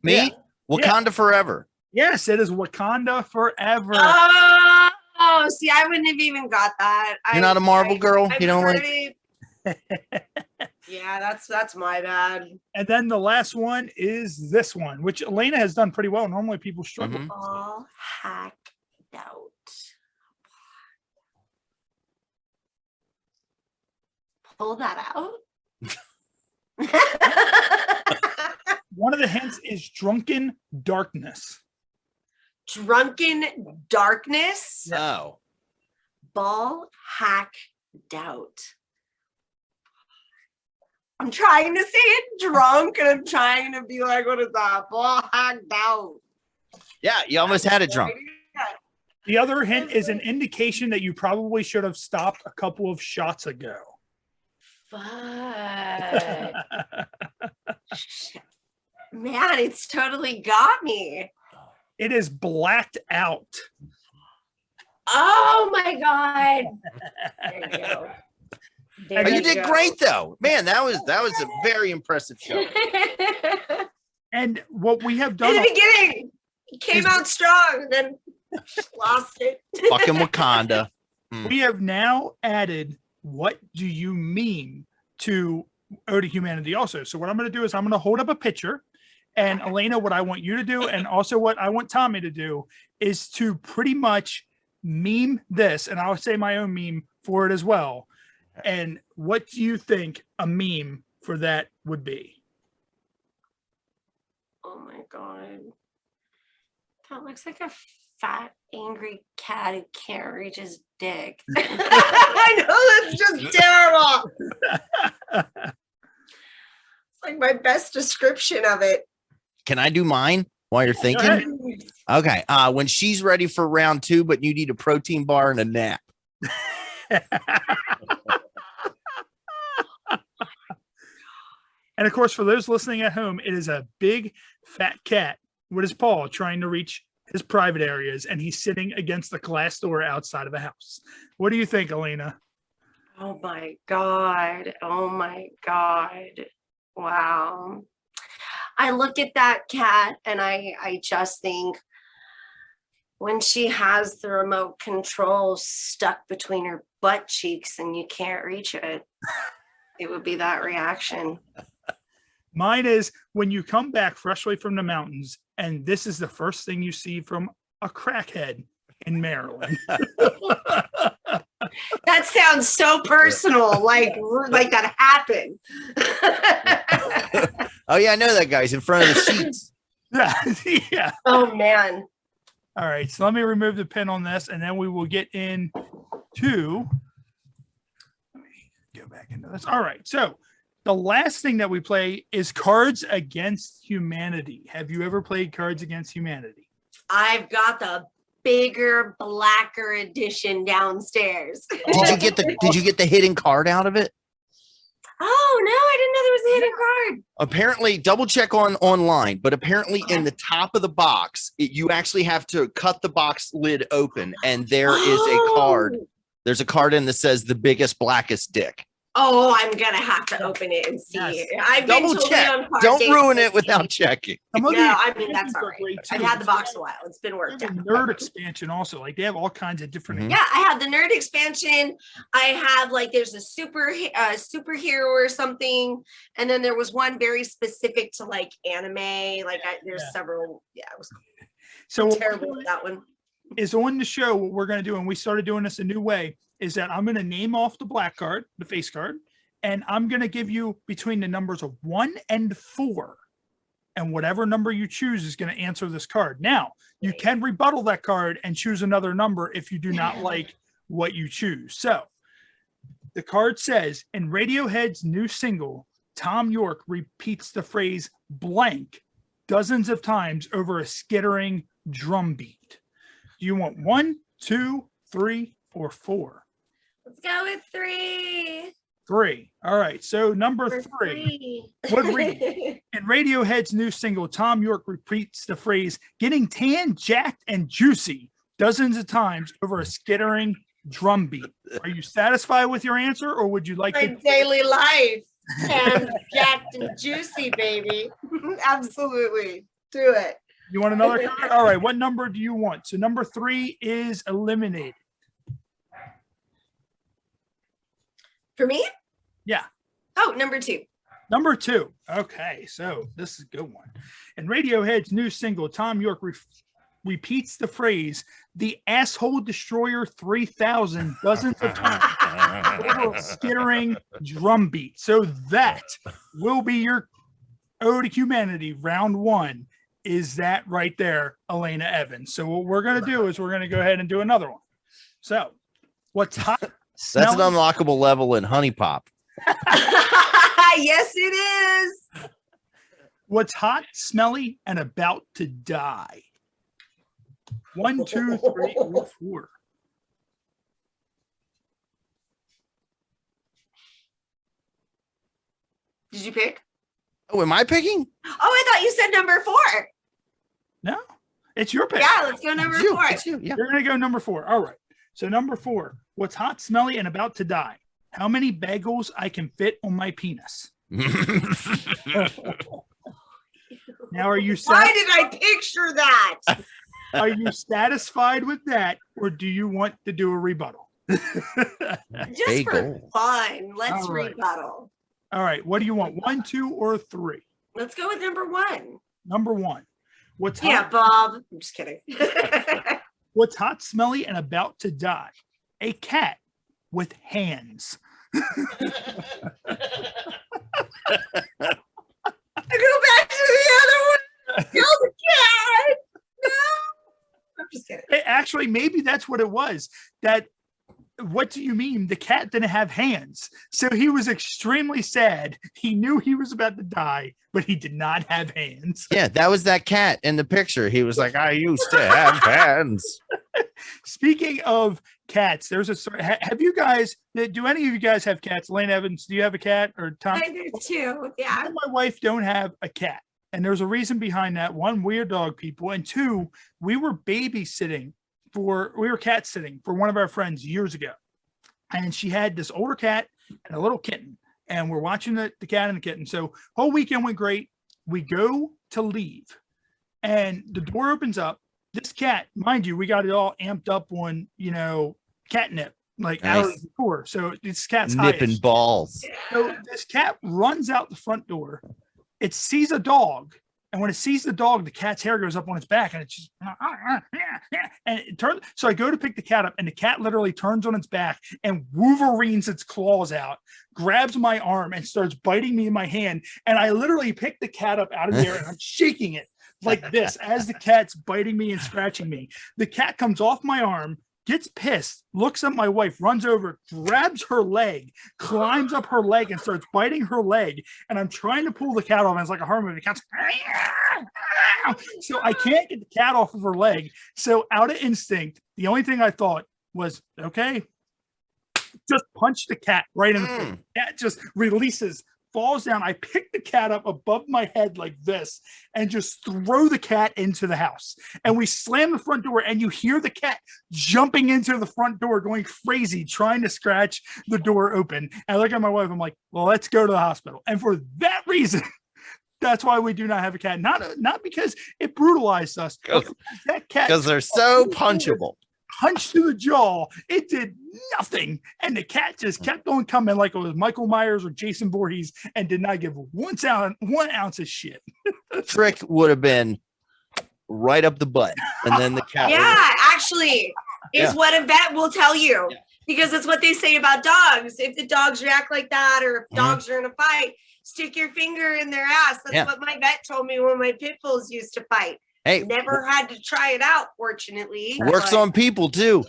Me? Yeah. Wakanda forever. Yes, it is Wakanda Forever. Oh, Oh, see, I wouldn't have even got that. You're not a Marvel girl? I've You don't heard like- it. Yeah, that's my bad. And then the last one is this one, which Elena has done pretty well. Normally people struggle. Mhm. All hacked out. Pull that out. One of the hints is drunken darkness. Drunken darkness. Oh. Ball hack doubt. I'm trying to say it drunk and I'm trying to be like, what is that? Ball hacked out. Yeah, you almost had it drunk. The other hint is an indication that you probably should have stopped a couple of shots ago. Fuck. Man, it's totally got me. It is blacked out. Oh my God. There you go. There Oh, you did great though. Man, that was a very impressive show. And what we have In done, the beginning, it came out strong, then lost it. Fucking Wakanda. we have now added what do you mean to Ode to Humanity also. So what I'm going to do is I'm going to hold up a picture, and Elena, what I want you to do, and also what I want Tommy to do, is to pretty much meme this, and I'll say my own meme for it as well. And what do you think a meme for that would be? Oh my God. That looks like a fat, angry cat who can't reach his dick. I know, that's just terrible. It's like my best description of it. Can I do mine while you're thinking? Okay. When she's ready for round 2, but you need a protein bar and a nap. And of course, for those listening at home, it is a big fat cat with his paw trying to reach his private areas, and he's sitting against the glass door outside of the house. What do you think, Elena? Oh my God. Oh my God. Wow. I look at that cat and I just think when she has the remote control stuck between her butt cheeks and you can't reach it, it would be that reaction. Mine is when you come back freshly from the mountains, and this is the first thing you see from a crackhead in Maryland. That sounds so personal, like that happened. Oh yeah, I know that guy's in front of the sheets. Yeah. Oh man. All right, so let me remove the pin on this, and then we will get into. Let me go back into this. All right, so the last thing that we play is Cards Against Humanity. Have you ever played Cards Against Humanity? I've got the bigger, blacker edition downstairs. Did you get the hidden card out of it? Oh no, I didn't know there was a hidden card. Apparently, double check online, but apparently in the top of the box, you actually have to cut the box lid open, and there is a card. There's a card in that says the biggest, blackest dick. Oh, I'm gonna have to open it and see. Yes. I've Double been check. totally on card Don't dates ruin with it without me. checking. Some of No, the I mean that's expansions all are right. great, I've too. had the box a while. It's been They worked have out. a nerd expansion also. Like they have all kinds of different. Mhm. Yeah, I have the nerd expansion. I have like there's a superhero or something, and then there was one very specific to like anime. Like there's Yeah. several. Yeah, it was So terrible with that one. is on the show. What we're going to do, and we started doing this a new way, is that I'm going to name off the black card, the face card, and I'm going to give you between the numbers of 1 and 4. And whatever number you choose is going to answer this card. Now, you can rebuttal that card and choose another number if you do not like what you choose. So the card says, in Radiohead's new single, Tom York repeats the phrase blank dozens of times over a skittering drum beat. Do you want 1, 2, 3, or 4? Let's go with 3. 3. All right. So number For 3. What read? In Radiohead's new single, Tom York repeats the phrase getting tan, jacked, and juicy dozens of times over a skittering drum beat. Are you satisfied with your answer, or would you like My to? daily life. And jacked and juicy, baby. Absolutely. Do it. You want another card? All right. What number do you want? So number 3 is eliminated. For me? Yeah. Oh, number 2. Number 2. Okay, so this is a good one. In Radiohead's new single, Tom York repeats the phrase, "The asshole destroyer 3000" dozens of times over a skittering drum beat. So that will be your ode to humanity. Round 1 is that right there, Alana Evans. So what we're going to do is we're going to go ahead and do another one. So what's hot? That's an smelling- unlockable level in Honey Pop. Yes, it is. What's hot, smelly, and about to die? 1, 2, 3, or 4. Did you pick? Oh, am I picking? Oh, I thought you said number 4. No, it's your pick. Yeah, let's go number It's you. 4. It's you. Yeah. You're going to go number 4. All right. So number 4, what's hot, smelly, and about to die? How many bagels I can fit on my penis? Now, are you Why did I picture that? Are you satisfied with that, or do you want to do a rebuttal? Just for Bagel. fun. Let's All right. rebuttal. All right. What do you want? 1, 2, or 3? Let's go with number 1. Number 1. What's Yeah, hot? Bob. I'm just kidding. What's hot, smelly, and about to die? A cat with hands. I go back to the other one. Kill the cat. No. I'm just kidding. Actually, maybe that's what it was. What do you mean? The cat didn't have hands. So he was extremely sad. He knew he was about to die, but he did not have hands. Yeah, that was that cat in the picture. He was like, I used to have hands. Speaking of cats, there's a story. Have you guys, do any of you guys have cats? Lane Evans, do you have a cat? Or Tom? I do too. Yeah. Me and my wife don't have a cat. And there's a reason behind that. One, we're dog people. And 2, we were cat sitting for one of our friends years ago. And she had this older cat and a little kitten. And we're watching the cat and the kitten. So whole weekend went great. We go to leave. And the door opens up. This cat, mind you, we got it all amped up on, catnip, like Nice. out of the door. So this cat's Nipping highest. balls. So this cat runs out the front door. It sees a dog. And when it sees the dog, the cat's hair goes up on its back and it's just, and it turns. So I go to pick the cat up and the cat literally turns on its back and Wolverines its claws out, grabs my arm and starts biting me in my hand. And I literally pick the cat up out of there and I'm shaking it like this as the cat's biting me and scratching me. The cat comes off my arm, gets pissed, looks at my wife, runs over, grabs her leg, climbs up her leg and starts biting her leg. And I'm trying to pull the cat off. And it's like a horror movie. The cat's so I can't get the cat off of her leg. So out of instinct, the only thing I thought was, okay, just punch the cat right in the face. Cat just releases, falls down. I pick the cat up above my head like this and just throw the cat into the house. And we slam the front door and you hear the cat jumping into the front door, going crazy, trying to scratch the door open. And I look at my wife, I'm like, well, let's go to the hospital. And for that reason, that's why we do not have a cat. Not because it brutalized us. That cat, Because they're so punchable. punch to the jaw. It did nothing. And the cat just kept on coming like it was Michael Myers or Jason Voorhees and did not give 1 ounce of shit. Trick would have been right up the butt. And then the cat. Yeah, actually, is what a vet will tell you. Because it's what they say about dogs. If the dogs react like that or if dogs are in a fight, stick your finger in their ass. That's what my vet told me when my pit bulls used to fight. Hey, Never had to try it out, fortunately. works on people too.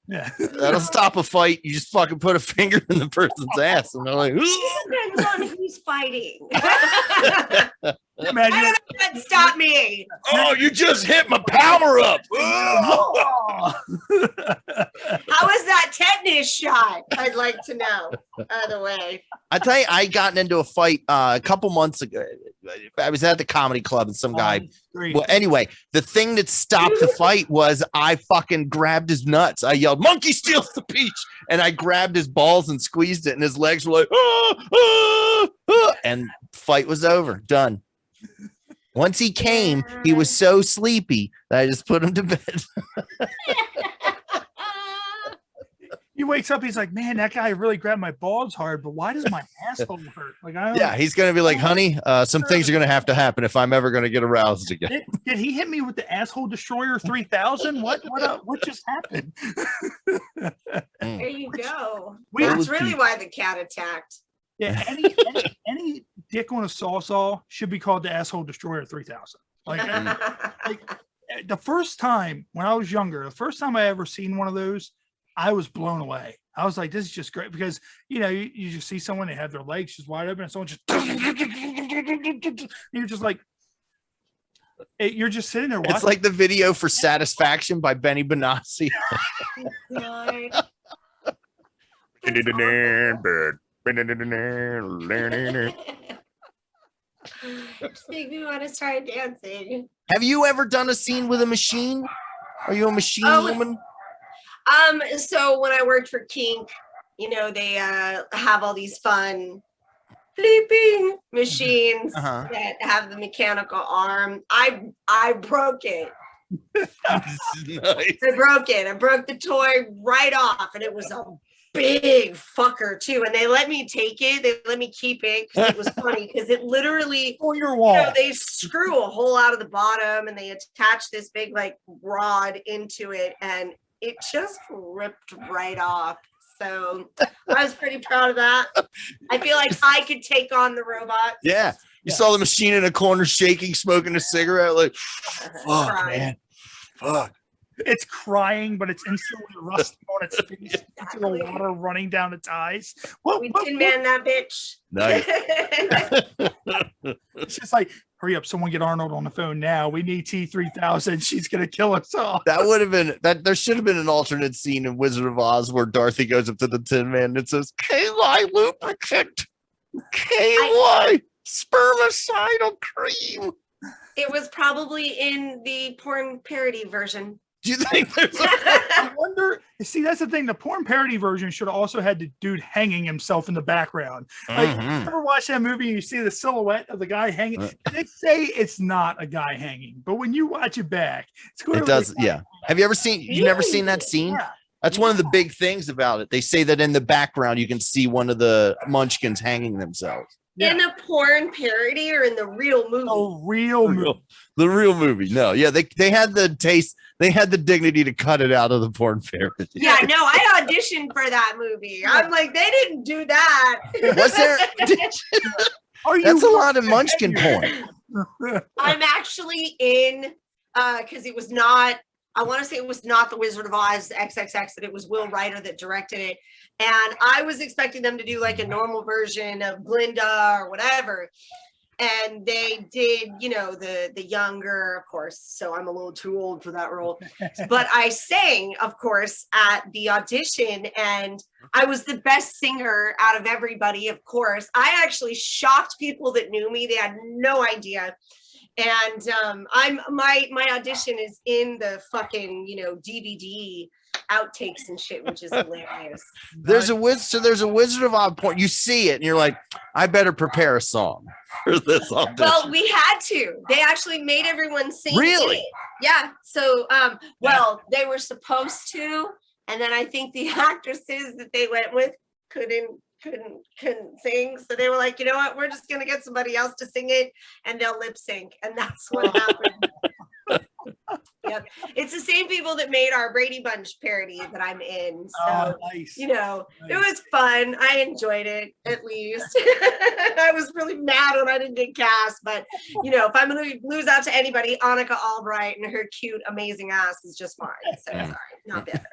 Yeah. That'll stop a fight. You just fucking put a finger in the person's ass and they're like, Depends on who's fighting. Imagine I don't know what stopped me. oh, you just hit my power up. How was that tetanus shot? I'd like to know. By the way. I tell you, I gotten into a fight a couple months ago. I was at the comedy club and some guy. Well, anyway, the thing that stopped the fight was I fucking grabbed his nuts. I yelled, "Monkey steals the peach!" And I grabbed his balls and squeezed it, and his legs were like, and fight was over. Done. Once he came, he was so sleepy that I just put him to bed. You wakes up, he's like, man, that guy really grabbed my balls hard, but why does my asshole hurt? Like, I don't Yeah, he's gonna be like, honey, some things are gonna have to happen if I'm ever gonna get aroused again. Did he hit me with the asshole destroyer 3000? What just happened? There you go. we- That's really why the cat attacked. Yeah, any dick on a saw should be called the asshole destroyer 3000. Like, the first time when I was younger, the first time I ever seen one of those, I was blown away. I was like, this is just great because, you just see someone, they have their legs just wide open and someone just, you're just like, you're just sitting there watching. It's like the video for Satisfaction by Benny Benassi. Just make me want to start dancing. Have you ever done a scene with a machine? Are you a machine woman? So when I worked for Kink, they have all these fun flipping machines that have the mechanical arm. I broke it. Nice. I broke it. I broke the toy right off, and it was a big fucker too. And they let me take it. They let me keep it because it was funny because it literally on your wall. They screw a hole out of the bottom and they attach this big rod into it, and it just ripped right off. So I was pretty proud of that. I feel like I could take on the robot. Yeah. You saw the machine in a corner shaking, smoking a cigarette, like, fuck, man. Fuck. It's crying, but it's instantly rusting on its face. Into the water running down its eyes. We Tin Man that bitch. Nice. It's just like, hurry up, someone get Arnold on the phone now. We need T3000. She's gonna kill us all. That would have been that. There should have been an alternate scene in Wizard of Oz where Dorothy goes up to the Tin Man and says, "KY lubricant, KY spermicidal cream." It was probably in the porn parody version. Do you think there's I wonder, see, that's the thing. The porn parody version should have also had the dude hanging himself in the background. Like, you ever watch that movie and you see the silhouette of the guy hanging? They say it's not a guy hanging, but when you watch it back, it's clearly it does. Yeah. Have you ever seen? You've never seen that scene? Yeah. That's one of the big things about it. They say that in the background you can see one of the Munchkins hanging themselves. In a porn parody or in the real movie? The real movie. No, yeah, they had the taste. They had the dignity to cut it out of the porn parody. Yeah, no, I auditioned for that movie. I'm like, they didn't do that. Was there? That's a lot of Munchkin porn. I'm actually in because it was not. I want to say it was not the Wizard of Oz XXX, that it was Will Ryder that directed it. And I was expecting them to do like a normal version of Glinda or whatever. And they did, the younger, of course. So I'm a little too old for that role. But I sang, of course, at the audition. And I was the best singer out of everybody, of course. I actually shocked people that knew me. They had no idea. And my audition is in the fucking DVD outtakes and shit, which is hilarious. There's a Wizard of Oz porn. You see it and you're like, I better prepare a song for this audition. Well, we had to. They actually made everyone sing. Really? It. Yeah. So they were supposed to, and then I think the actresses that they went with couldn't sing, so they were like, you know what, we're just gonna get somebody else to sing it and they'll lip sync, and that's what happened. Yep, it's the same people that made our Brady Bunch parody that I'm in, so nice. It was fun. I enjoyed it, at least. I was really mad when I didn't get cast, but if I'm gonna lose out to anybody, Annika Albright and her cute amazing ass is just fine, so sorry, not better.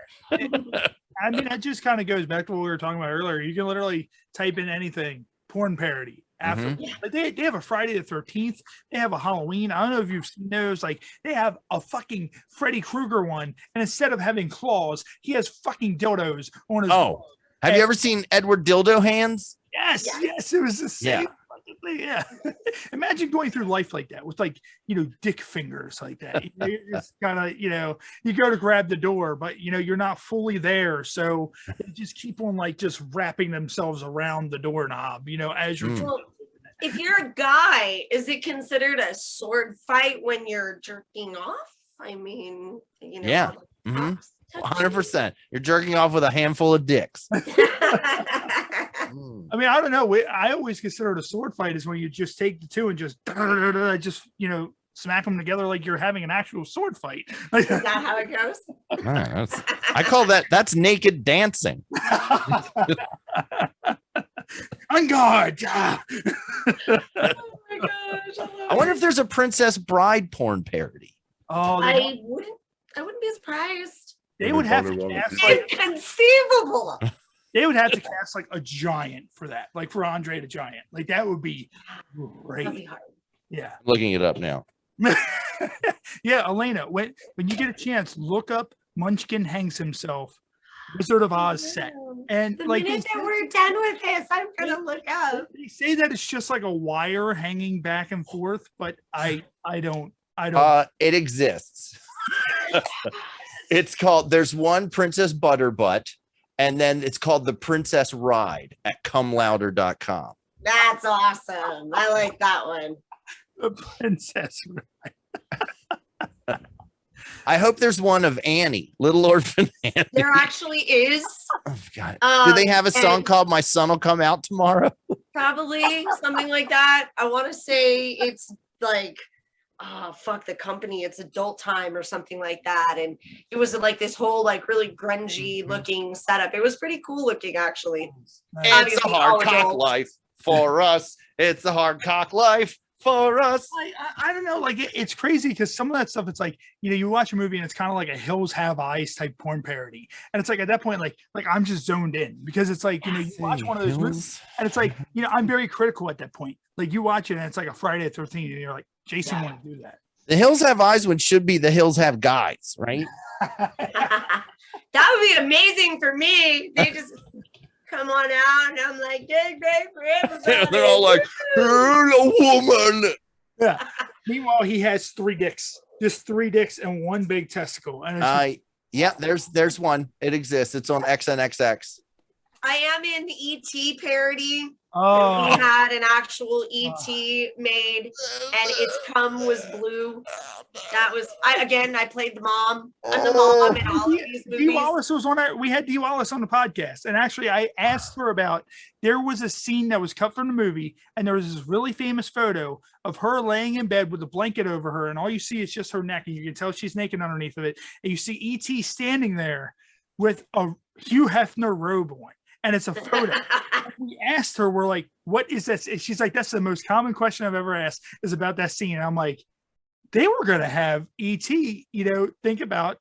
I mean, that just kind of goes back to what we were talking about earlier. You can literally type in anything, porn parody. After like they have a Friday the 13th, they have a Halloween. I don't know if you've seen those. Like, they have a fucking Freddy Krueger one, and instead of having claws, he has fucking dildos on his. Oh, have you ever seen Edward Dildo Hands? Yes, it was the same. Yeah. Imagine going through life like that with dick fingers like that. You're just kind of, you go to grab the door, but you're not fully there. So they just keep on just wrapping themselves around the doorknob, as you're. Well, if you're a guy, is it considered a sword fight when you're jerking off? I mean, Yeah. 100%. You're jerking off with a handful of dicks. I mean, I don't know. I always considered a sword fight is when you just take the two and just smack them together like you're having an actual sword fight. Is that how it goes? Man, I call that's naked dancing. On guard. Oh my gosh. I wonder if there's a Princess Bride porn parody. Oh, I wouldn't be surprised. they would have to cast Inconceivable. they would have to cast like a giant for that, like for Andre the Giant. Like that would be That'd be great. hard. Yeah. Looking it up now. Yeah, Elena, when you get a chance, look up Munchkin Hangs Himself, Wizard of Oz set. And The like minute that we're done with this, I'm gonna look up. they say that it's just like a wire hanging back and forth, but I don't. It exists. It's called, there's one Princess Butterbutt, and then it's called the Princess Ride at comelouder.com. That's awesome. I like that one. The Princess. I hope there's one of Annie, Little Orphan Annie. There actually is. Oh, God. Do they have a song called My Son Will Come Out Tomorrow? Probably something like that. I want to say it's like, oh fuck the company, it's Adult Time or something like that. And it was like this whole like really grungy looking setup. It was pretty cool looking actually. It's a Obviously, hard all cock adult. life for us. It's a hard cock life for us. I don't know, like it's crazy because some of that stuff, it's like, you watch a movie and it's kind of like a Hills Have Eyes type porn parody, and it's like at that point like I'm just zoned in because it's like you watch one of those movies and it's like I'm very critical at that point. Like you watch it and it's like a Friday the 13th and you're like, Jason want to do that. The Hills Have Eyes one should be The Hills Have Guys, right? That would be amazing for me. They just come on out and I'm like, yay, great for everybody. They're all like, hello, woman. Yeah. Meanwhile, he has 3 dicks, just 3 dicks and 1 big testicle. And it's Yeah, there's one. It exists. It's on XNXX. I am in the ET parody. oh, We had an actual ET made, and its cum was blue. That was I played the mom. I'm the mom in all of these Dee movies. Wallace was on we had Dee Wallace on the podcast, and actually I asked her about, there was a scene that was cut from the movie, and there was this really famous photo of her laying in bed with a blanket over her, and all you see is just her neck, and you can tell she's naked underneath of it, and you see ET standing there with a Hugh Hefner robe on, and it's a photo. We asked her, we're like, what is this? And she's like, that's the most common question I've ever asked is about that scene. And I'm like, they were going to have ET, think about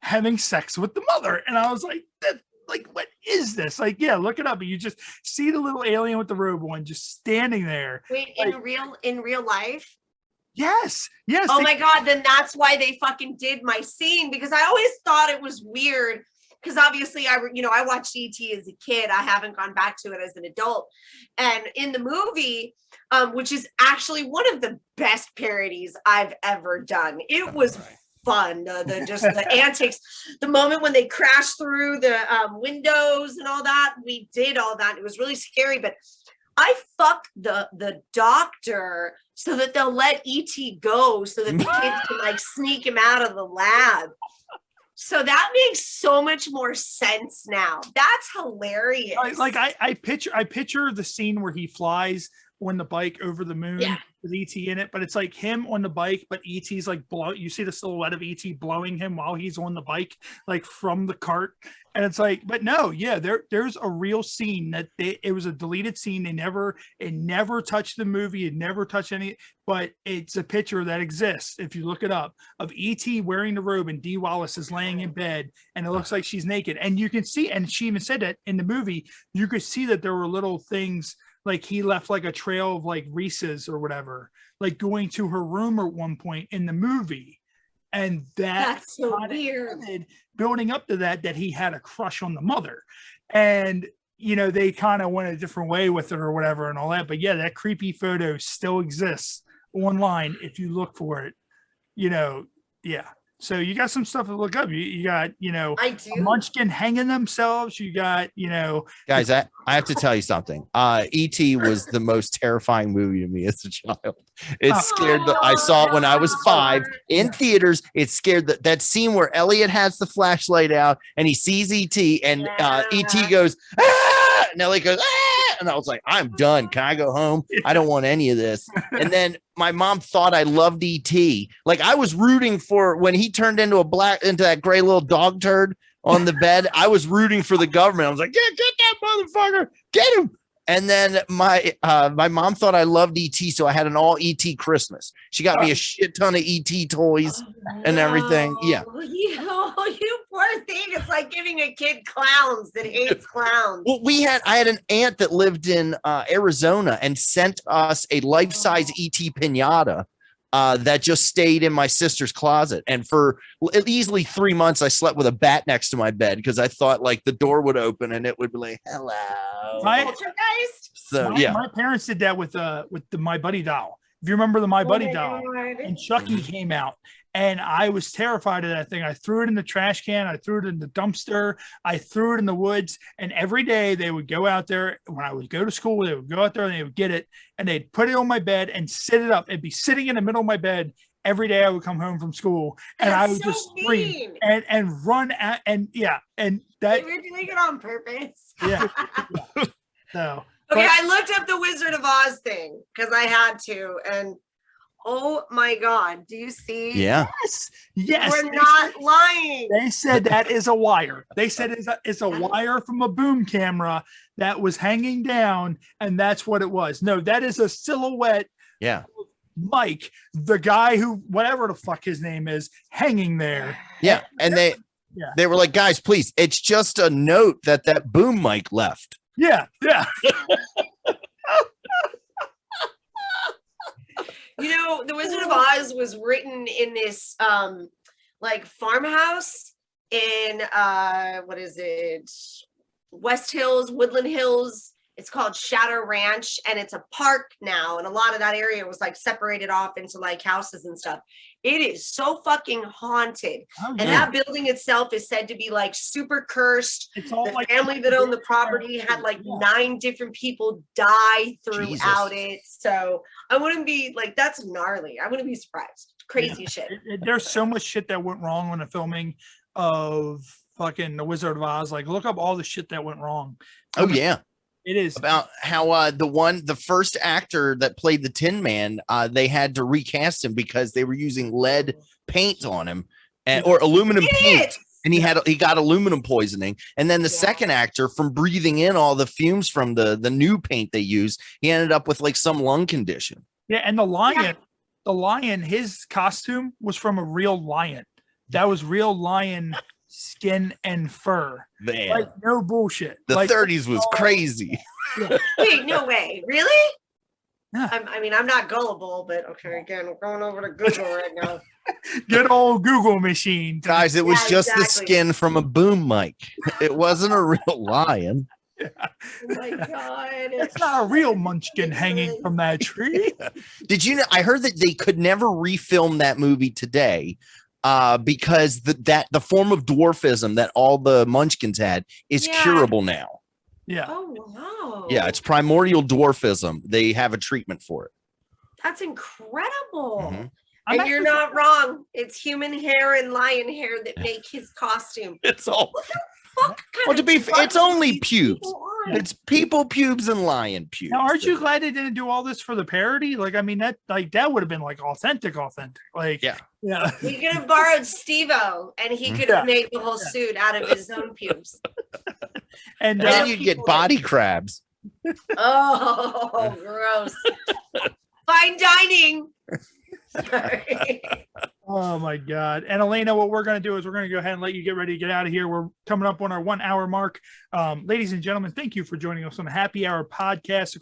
having sex with the mother. And I was like, what is this? Like, yeah, look it up. And you just see the little alien with the robe on just standing there. Wait, like, in real life? Yes. Oh my God, then that's why they fucking did my scene, because I always thought it was weird. Because obviously, I watched ET as a kid. I haven't gone back to it as an adult. And in the movie, which is actually one of the best parodies I've ever done, it was fun. The antics, the moment when they crashed through the windows and all that, we did all that. It was really scary, but I fucked the doctor so that they'll let ET go so that the kids can like sneak him out of the lab. So that makes so much more sense now. That's hilarious. I picture the scene where he flies on the bike over the moon with ET in it, but it's like him on the bike, but ET's like you see the silhouette of ET blowing him while he's on the bike, like from the cart. And it's like, but no, there's a real scene that it was a deleted scene. It never touched the movie. It never touched any, but it's a picture that exists. If you look it up, of ET wearing the robe and Dee Wallace is laying in bed and it looks like she's naked. And you can see, and she even said that in the movie, you could see that there were little things like he left like a trail of like Reese's or whatever, like going to her room at one point in the movie. And that's so weird. Building up to that he had a crush on the mother. And, they kind of went a different way with it or whatever and all that. But yeah, that creepy photo still exists online if you look for it. Yeah. So you got some stuff to look up. You got, I a do. munchkin hanging themselves. You got, Guys, I have to tell you something. E.T. was the most terrifying movie to me as a child. It scared I saw it when I was 5 in theaters. It scared that scene where Elliot has the flashlight out and he sees E.T. and E.T. goes, ah! And Elliot goes, ah! And I was like, I'm done. Can I go home? I don't want any of this. And then my mom thought I loved E.T. Like I was rooting for when he turned into that gray little dog turd on the bed. I was rooting for the government. I was like, get that motherfucker, get him. And then my mom thought I loved E.T., so I had an all E.T. Christmas. She got me a shit ton of E.T. toys and everything. Yeah. You poor thing. It's like giving a kid clowns that hates clowns. Well, I had an aunt that lived in Arizona and sent us a life-size E.T. piñata that just stayed in my sister's closet. And for easily 3 months, I slept with a bat next to my bed because I thought like the door would open and it would be like, hello. Poltergeist. So my parents did that with the My Buddy doll. If you remember the My Buddy doll, and Chucky came out, and I was terrified of that thing. I threw it in the trash can. I threw it in the dumpster. I threw it in the woods. And every day they would go out there. When I would go to school, they would go out there and they would get it and they'd put it on my bed and sit it up. It'd be sitting in the middle of my bed every day. I would come home from school and I would just scream and run at, and that they were doing it on purpose. Yeah. So. Okay, I looked up the Wizard of Oz thing because I had to, and oh my God, do you see? Yeah. Yes. We're not lying. They said that is a wire. They said it's a wire from a boom camera that was hanging down, and that's what it was. No, that is a silhouette. Yeah. Mike, the guy who, whatever the fuck his name is, hanging there. Yeah. And they were like, guys, please, it's just a note that boom mic left. Yeah. The Wizard of Oz was written in this like farmhouse in what is it? West Hills, Woodland Hills. It's called Shadow Ranch, and it's a park now. And a lot of that area was like separated off into like houses and stuff. It is so fucking haunted. Oh, and that building itself is said to be like super cursed. It's all the like family that owned the property had like 9 different people die throughout it. So I wouldn't be like, that's gnarly. I wouldn't be surprised. Crazy shit. There's so much shit that went wrong on the filming of fucking The Wizard of Oz. Like, look up all the shit that went wrong. Oh yeah. It is about how the first actor that played the Tin Man, they had to recast him because they were using lead paint on him or aluminum paint, and he got aluminum poisoning. And then the second actor, from breathing in all the fumes from the new paint they used, he ended up with like some lung condition. Yeah, and the lion, his costume was from a real lion. That was real lion skin and fur. Man, like no bullshit. The 30s was crazy. Yeah. Wait, no way, really? Yeah. I'm not gullible, but okay. Again, we're going over to Google right now. Good old Google machine, guys. It was just the skin from a boom mic. It wasn't a real lion. Yeah. Oh my God! It's not a real munchkin hanging from that tree. Did you know? I heard that they could never refilm that movie today. Because the form of dwarfism that all the munchkins had is curable now. Yeah. Oh wow. Yeah, it's primordial dwarfism. They have a treatment for it. That's incredible. Mm-hmm. And you're not wrong. It's human hair and lion hair that make his costume. It's all. Well, to be fair, it's only pubes. It's people pubes and lion pubes. Now, aren't you glad they didn't do all this for the parody? Like, I mean, that would have been like authentic. Like, yeah. We could have borrowed Steve-O, and he could have made the whole suit out of his own pubes. And then you'd get body crabs. Oh, gross! Fine dining. Sorry. Oh my God. And Elena, what we're going to do is we're going to go ahead and let you get ready to get out of here. We're coming up on our 1 hour mark. Ladies and gentlemen, thank you for joining us on the Happy Hour podcast.